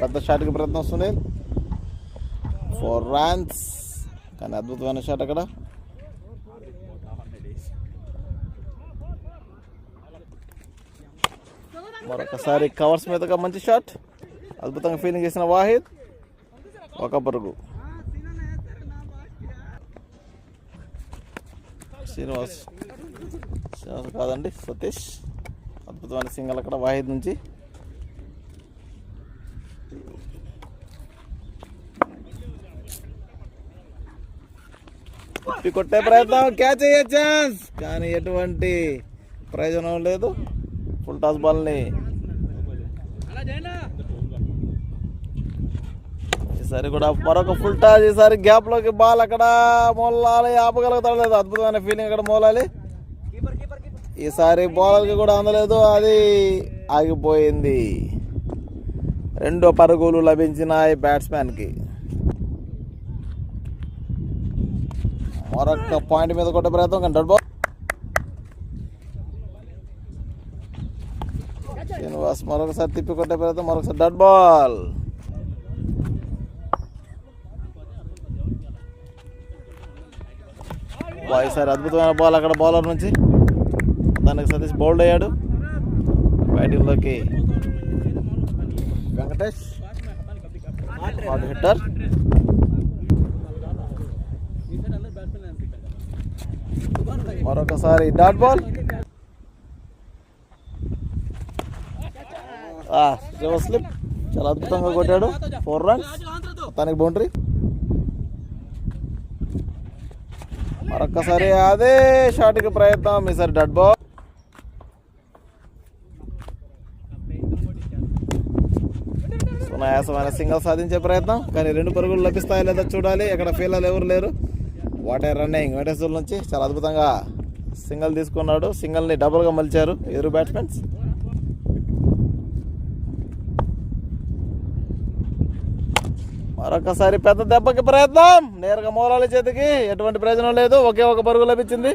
పెద్ద షాట్కి ప్రయత్నం వస్తుంది. 4 runs. కానీ అద్భుతమైన షాట్ అక్కడ. మరొకసారి కవర్స్ మీదగా మంచి షాట్. అద్భుతంగా ఫీలింగ్ చేసిన వాహిద్. 1 పరుగు. శ్రీనివాస్ కాదండి, సతీష్. అద్భుతమైన సింగల్ అక్కడ వాహిద్ నుంచి. కొట్టే ప్రయత్నం, క్యాచ్ అయ్యే ఛాన్స్, కానీ ఎటువంటి ప్రయోజనం లేదు. ఫుల్ టాస్ బాల్ని ఈసారి కూడా మరొక ఫుల్ టాస్. ఈసారి గ్యాప్లోకి బాల్ అక్కడ మోలాలి, ఆపగలుగుతాడు లేదు. అద్భుతమైన ఫీలింగ్ అక్కడ మోలాలి. ఈసారి బౌలర్కి కూడా అందలేదు, అది ఆగిపోయింది. 2 పరుగులు లభించినాయి బ్యాట్స్మెన్కి. మరొక పాయింట్ మీద కొట్టే ప్రయత్నం కానీ డాట్ బాల్. శ్రీనివాస్ మరొకసారి తిప్పి కొట్టే ప్రయత్నం, మరొకసారి డాట్ బాల్. ఈసారి అద్భుతమైన బాల్ అక్కడ బౌలర్ నుంచి. దానికి సతీష్ బౌల్డ్ అయ్యాడు. బ్యాటింగ్లోకి వెంకటేష్, హాట్ హిట్టర్. మరొకసారి డాట్ బాల్. రివర్స్ స్లిప్ చాలా అద్భుతంగా కొట్టాడు. 4 runs. మొత్తానికి బౌండరీ. మరొకసారి అదే షాట్కి ప్రయత్నం. ఈసారి డాట్ బాల్. సునాయాసమైన సింగల్ సాధించే ప్రయత్నం, కానీ 2 పరుగులు లభిస్తాయో లేదో చూడాలి. అక్కడ ఫీల్డర్లు ఎవరు లేరు. వాటే రన్నింగ్ వెంకటేశ్వర నుంచి చాలా అద్భుతంగా సింగల్ తీసుకున్నాడు. సింగల్ని డబుల్గా మలిచారు ఇరు బ్యాట్స్మెన్స్. మరొకసారి పెద్ద దెబ్బకి ప్రయత్నం, నేరుగా మౌలాలి చేతికి. ఎటువంటి ప్రయోజనం లేదు. ఒకే 1 పరుగు లభించింది.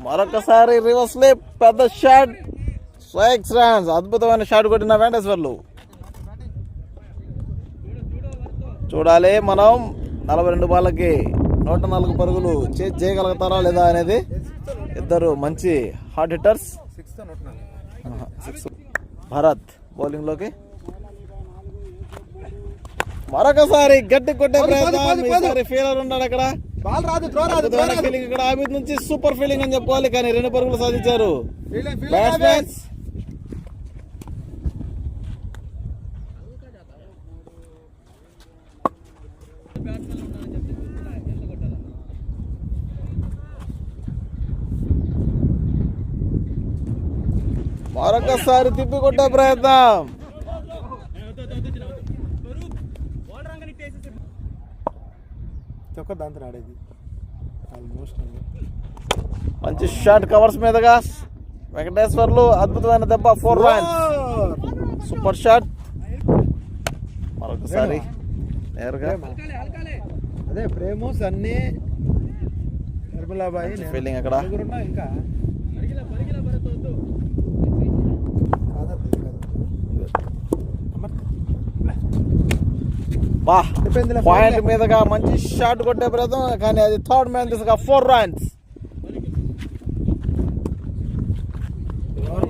మరొకసారి రివర్స్ స్లిప్, పెద్ద షాట్, 6 runs. అద్భుతమైన షాట్ కొట్టిన వెంకటేశ్వర్లు. చూడాలి మనం 42 బాళ్ళకి 104 పరుగులు చేయగలుగుతారా లేదా అనేది. ఇద్దరు మంచి హార్డ్ హిట్టర్స్. భరత్ బౌలింగ్లోకి మరొకసారి గట్టి కొట్టే ప్రయత్నం. ఈసారి ఫీలర్ ఉన్నాడు అక్కడ. ఫీలింగ్ ఇక్కడ ఆబిద్ నుంచి సూపర్ ఫీలింగ్ అని చెప్పుకోవాలి, కానీ 2 పరుగులు సాధించారు బ్యాట్స్మెన్స్. మరొకసారి తిప్పి కొట్టే ప్రయత్నం. మంచి షాట్ కవర్స్ మీదుగా వెంకటేశ్వర్లు అద్భుతమైన దెబ్బ. 4 runs. Super shot. మరొకసారి నేరుగా అదే ప్రేము సన్నీ నిర్మలాబాయి ఫీల్డింగ్ అక్కడ. పాయింట్ మీదగా మంచి షాట్ కొట్టే ప్రయత్నం, కానీ అది థర్డ్ మ్యాన్ దిశగా 4 runs.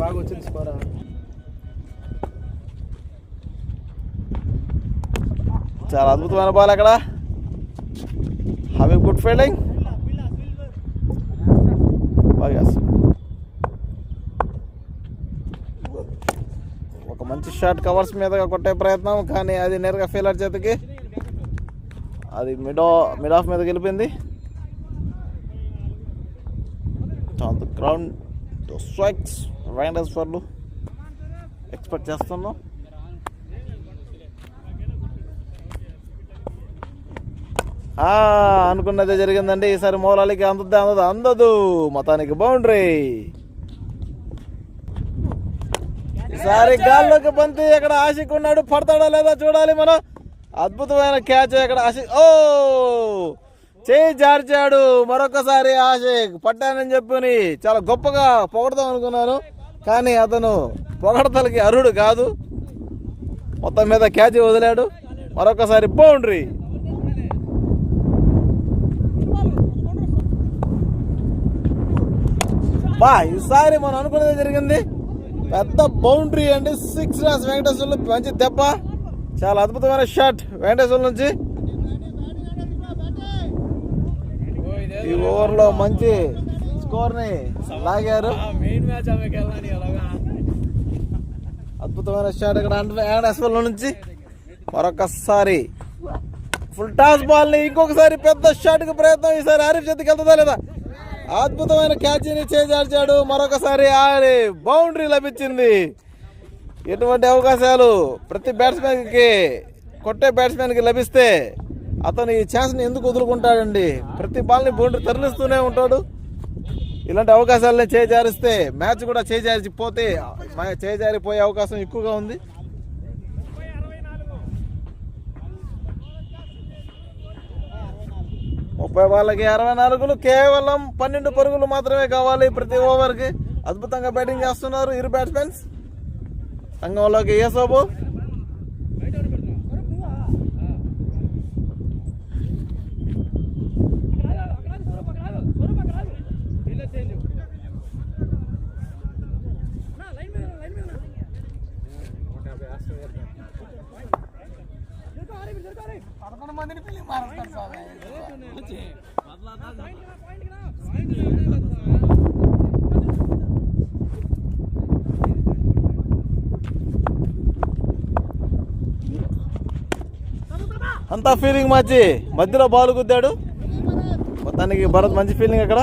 బాగా వచ్చింది స్కోర్. చాలా అద్భుతమైన బాల్ అక్కడ. Habib good fielding. బాగా ఒక మంచి షాట్ కవర్స్ మీదగా కొట్టే ప్రయత్నం, కానీ అది నేరుగా ఫీలర్ చేతికి. అది మిడ్ ఆఫ్ మీద గెలిపింది. గ్రౌండ్ స్ట్రైక్స్ వెంకటేశ్వర్లు ఎక్స్పెక్ట్ చేస్తున్నాం. అనుకున్నదే జరిగిందండి. ఈసారి మౌలాలికి అందదు మొత్తానికి బౌండరీ. ఈసారి గాల్లోకి బంతి. అక్కడ ఆషిక్ ఉన్నాడు, పడతాడా లేదా చూడాలి మనం. అద్భుతమైన క్యాచ్ అక్కడ ఆషిక్. చేయి జార్చాడు మరొకసారి ఆషిక్. పట్టానని చెప్పని చాలా గొప్పగా పొగడదాం అనుకున్నాను, కానీ అతను పొగడతలకి అర్హుడు కాదు. మొత్తం మీద క్యాచ్ వదిలాడు. మరొకసారి బౌండరీ. ఈసారి మనం అనుకునేది జరిగింది. పెద్ద బౌండరీ అండి. 6 runs వెంకటేశ్వర్లు. మంచి దెబ్బ. చాలా అద్భుతమైన షాట్ వెంకటేశ్వర్ల నుంచి. ఈ ఓవర్లో మంచి స్కోర్ ని లాగారు. అద్భుతమైన షాట్ ఇక్కడ వెంకటేశ్వర్ల నుంచి. మరొకసారి ఫుల్ టాస్ బాల్ ని ఇంకొకసారి పెద్ద షాట్ కి ప్రయత్నం. ఈసారి ఆరిఫ్ చేతికి వెళ్తుందా లేదా. అద్భుతమైన క్యాచ్ ని చేజార్చాడు. మరొకసారి బౌండరీ లభించింది. ఎటువంటి అవకాశాలు ప్రతి బ్యాట్స్మెన్ కి కొట్టే బ్యాట్స్మెన్ కి లభిస్తే అతను ఈ ఛాన్స్ ని ఎందుకు వదులుకుంటాడండి. ప్రతి బాల్ ని బౌండరీ తరలిస్తూనే ఉంటాడు. ఇలాంటి అవకాశాలని చేజారిస్తే మ్యాచ్ కూడా చేజారిపోయే అవకాశం ఎక్కువగా ఉంది. ముప్పై బాళ్ళకి 64. కేవలం 12 పరుగులు మాత్రమే కావాలి ప్రతి ఓవర్కి. అద్భుతంగా బ్యాటింగ్ చేస్తున్నారు ఇరు బ్యాట్స్మెన్స్. రంగంలోకి యేసోబు. అంతా ఫీలింగ్ మార్చి మధ్యలో బాల్ గుద్దాడు. మొత్తానికి భరత్ మంచి ఫీలింగ్ అక్కడ.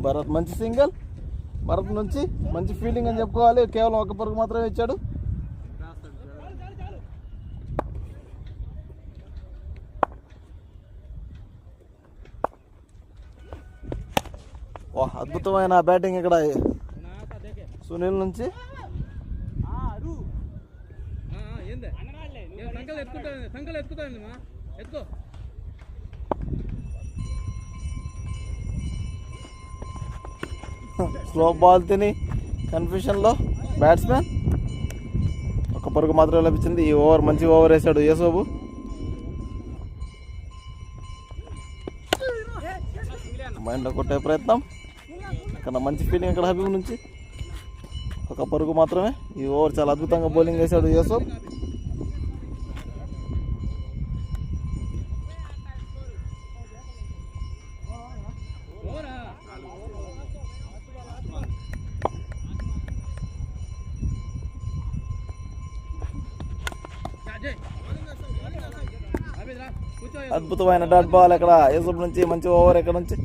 భరత్ మంచి సింగిల్. భరత్ నుంచి మంచి ఫీలింగ్ అని చెప్పుకోవాలి. కేవలం 1 పరుగు మాత్రమే ఇచ్చాడు. అద్భుతమైన బ్యాటింగ్ ఇక్కడ సునీల్ నుంచి. స్లో బాల్ తిని కన్ఫ్యూషన్లో బ్యాట్స్మెన్ ఒక పరుగు మాత్రమే లభించింది. ఈ ఓవర్ మంచి ఓవర్ వేశాడు యేసోబు. మైండ్లో కొట్టే ప్రయత్నం, అక్కడ మంచి ఫీలింగ్ అక్కడ హబీబ్ నుంచి. ఒక పరుగు మాత్రమే. ఈ ఓవర్ చాలా అద్భుతంగా బౌలింగ్ వేశాడు యేసోబ్. అద్భుతమైన డాట్ బాల్ అక్కడ యూసఫ్ నుంచి. మంచి ఓవర్ ఇక్కడ నుంచి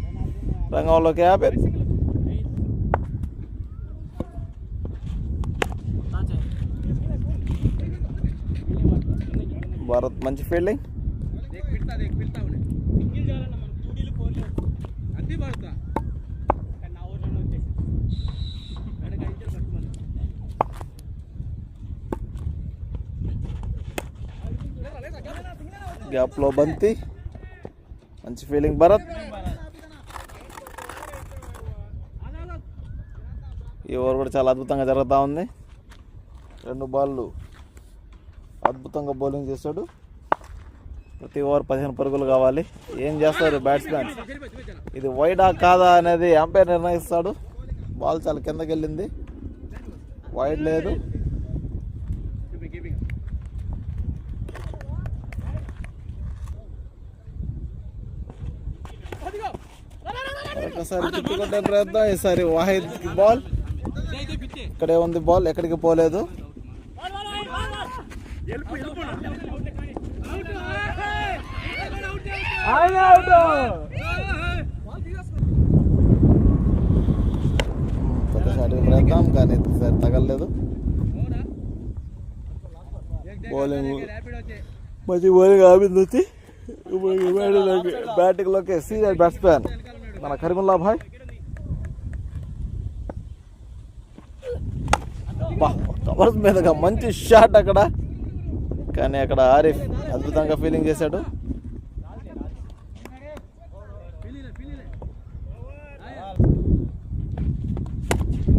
రంగంలోకి ఆపేది. భారత్ మంచి ఫీల్డింగ్. గ్యాప్లో బంతి, మంచి ఫీలింగ్ భరత్. ఈ ఓవర్ కూడా చాలా అద్భుతంగా జరుగుతూ ఉంది. 2 బాళ్ళు అద్భుతంగా బౌలింగ్ చేశాడు. ప్రతి ఓవర్ 15 పరుగులు కావాలి. ఏం చేస్తారు బ్యాట్స్మెన్? ఇది వైడా కాదా అనేది అంపైర్ నిర్ణయిస్తాడు. బాల్ చాలా కిందకి వెళ్ళింది, వైడ్ లేదు. ఒకసారి తిప్పుకొట్టే ప్రయత్నం. ఈసారి వాహిద్ బాల్, ఇక్కడే ఉంది బాల్, ఎక్కడికి పోలేదు. పెద్ద షాట్ ప్రయత్నం కానీ ఈసారి తగలలేదు. బౌలింగ్ మంచి బౌలింగ్ ఆపింది వచ్చి బ్యాటింగ్ లోకి సీనియర్ బ్యాట్స్మెన్ మన కరీముల్లా భాయ్. కవర్స్ మీదగా మంచి షాట్ అక్కడ, కానీ అక్కడ ఆరిఫ్ అద్భుతంగా ఫీలింగ్ చేశాడు.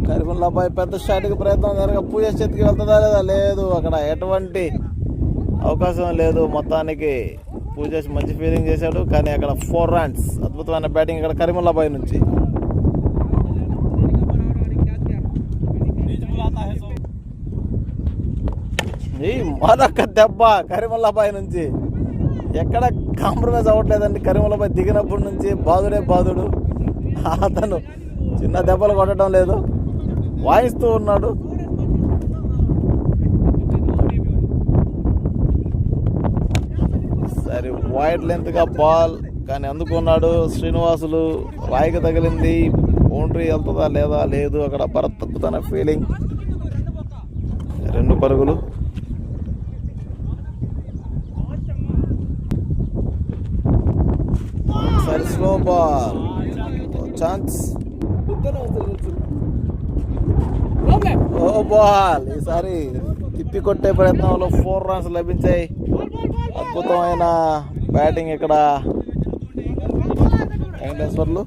కరీముల్లా భాయ్ పెద్ద షాట్కి ప్రయత్నం జరగ పూజ చేతికి వెళ్తుందా లేదా? లేదు, అక్కడ ఎటువంటి అవకాశం లేదు. మొత్తానికి పూజ మంచి ఫీలింగ్ చేశాడు, కానీ అక్కడ 4 runs. అద్భుతమైన బ్యాటింగ్ ఇక్కడ కరీముల్లా భాయ్ నుంచి. మరొక దెబ్బ కరీముల్లా భాయ్ నుంచి. ఎక్కడ కాంప్రమైజ్ అవ్వట్లేదండి కరీముల్లా భాయ్. దిగినప్పటి నుంచి బాదుడే బాదుడు. అతను చిన్న దెబ్బలు కొట్టడం లేదు, వాయిస్తూ ఉన్నాడు. సరే వైడ్ లెంత్గా బాల్, కానీ అందుకున్నాడు శ్రీనివాసులు. రాయికి తగిలింది, బౌండరీ వెళ్తుందా లేదా? లేదు. అక్కడ భరత్ అద్భుతమైన ఫీలింగ్. 2 పరుగులు. సరే స్లో బాల్, ఛాన్స్. ఓ బాల్. ఈసారి తిప్పి కొట్టే ప్రయత్నంలో 4 runs లభించాయి. అద్భుతమైన బ్యాటింగ్ ఇక్కడ వెంకటేశ్వర్లు.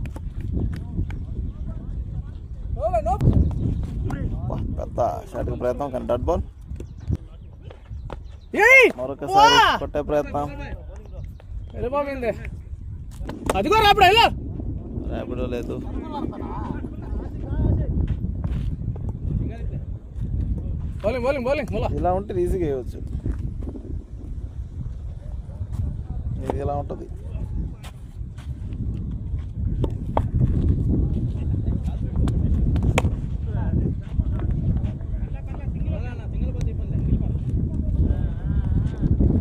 పెద్ద షాట్కి ప్రయత్నం, కానీ డాట్ బాల్. మరొకసారి కొట్టే ప్రయత్నం. ర్యాపిడో లేదు. ఇలా ఉంటే ఈజీగా వేయవచ్చు. ఇది ఎలా ఉంటుంది?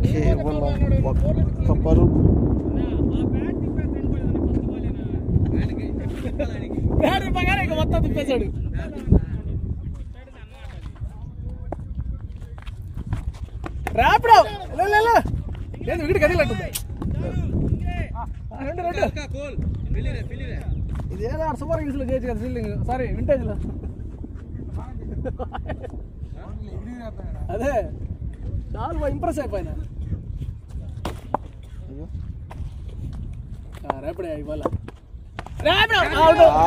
కేవలం ఒక్క పరుగు. మొత్తం తిప్పేశాడు. ర్యాపిడో లేదు, వికెట్ కదిలినట్టుంది. ఇది ఏదో సూపర్ కింగ్స్ లో చేయొచ్చు కదా ఫీల్డింగ్. సారీ, వింటేజ్ లో. అదే చాలా ఇంప్రెస్ అయిపోయినా.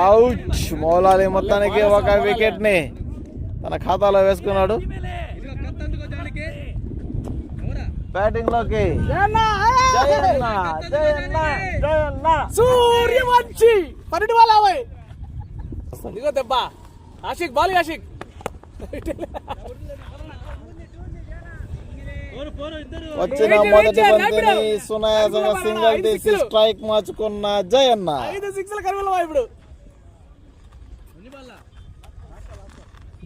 అవుట్. మౌలాలి మొత్తానికి ఒక వికెట్ ని తన ఖాతాలో వేసుకున్నాడు. బ్యాటింగ్ లోకి జయన్న. సూర్యవంశి 12 బాల్ 50. ఇదిగో దెబ్బ. ఆషిక్ బాల్ ఆషిక్. వచ్చిన మొదటి బంతిని సునాయాసంగా సింగిల్ తీసి స్ట్రైక్ మార్చుకున్న జయన్న. 5 సిక్స్ల కరువులో ఇప్పుడు.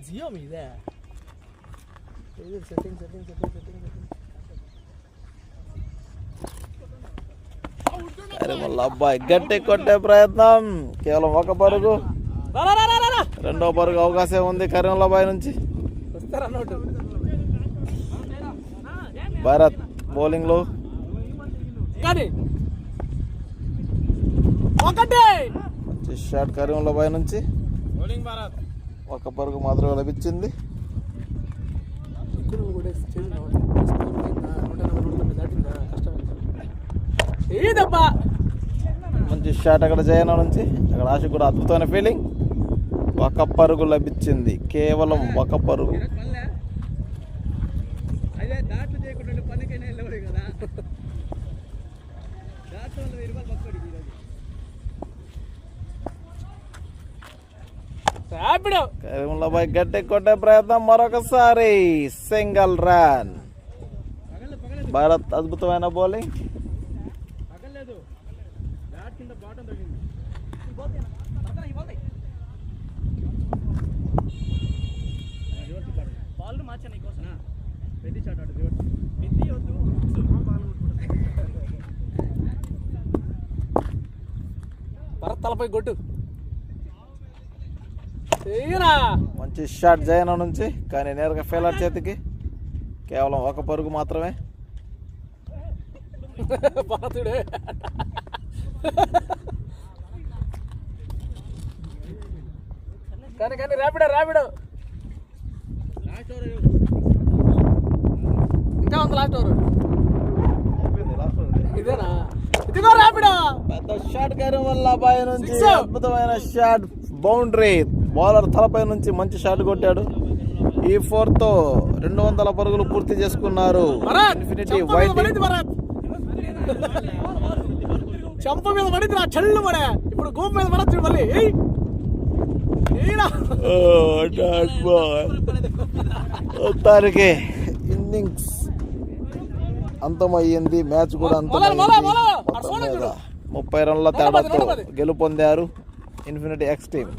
జియో మీదే. సెట్టింగ్. కరీముల్లా అబ్బాయి గట్టి కొట్టే ప్రయత్నం, కేవలం ఒక పరుగు. రెండో పరుగు అవకాశం ఉంది కరీముల్లా బాయ్ నుంచి. భారత్ బౌలింగ్ లో మంచి షాట్ కరీముల్లా బాయ్ నుంచి. ఒక పరుగు మాత్రమే లభించింది. మంచి షాట్ అక్కడ జయన నుంచి. అక్కడ ఆశ కూడా అద్భుతమైన ఫీలింగ్. ఒక పరుగు లభించింది, కేవలం ఒక పరుగు. కరీముల్లా బాయ్ గట్టి కొట్టే ప్రయత్నం, మరొకసారి సింగిల్ రన్. భారత్ అద్భుతమైన బౌలింగ్. భరత్ తలపై కొట్టు. మంచి షాట్ జయన నుంచి, కానీ నేరుగా ఫెయిలర్ చేతికి. కేవలం ఒక పరుగు మాత్రమే. భారతుడే కానీ ర్యాపిడో ఇంకా ఉంది లాస్ట్ ఓవర్. ఇదేనా? ఇదిగో ర్యాపిడో. పెద్ద షాట్ కరీముల్లా బాయ్ నుంచి, అద్భుతమైన షాట్, బౌండరీ. బౌలర్ తలపై నుంచి మంచి షాట్ కొట్టాడు. ఈ 4 తో 200 పరుగులు పూర్తి చేసుకున్నారు. Infinity white. చంప మీద పడింది, నా చెల్లు పడే. ఇప్పుడు గోపు మీద పడచ్చు మళ్ళీ. మొత్తానికి ఇన్నింగ్స్ అంతమయ్యింది. మ్యాచ్ కూడా అంతమయ్యింది. మొత్తం మీద 30 రన్ల తేడాతో గెలుపొందారు ఇన్ఫినిటీ ఎక్స్ టీమ్.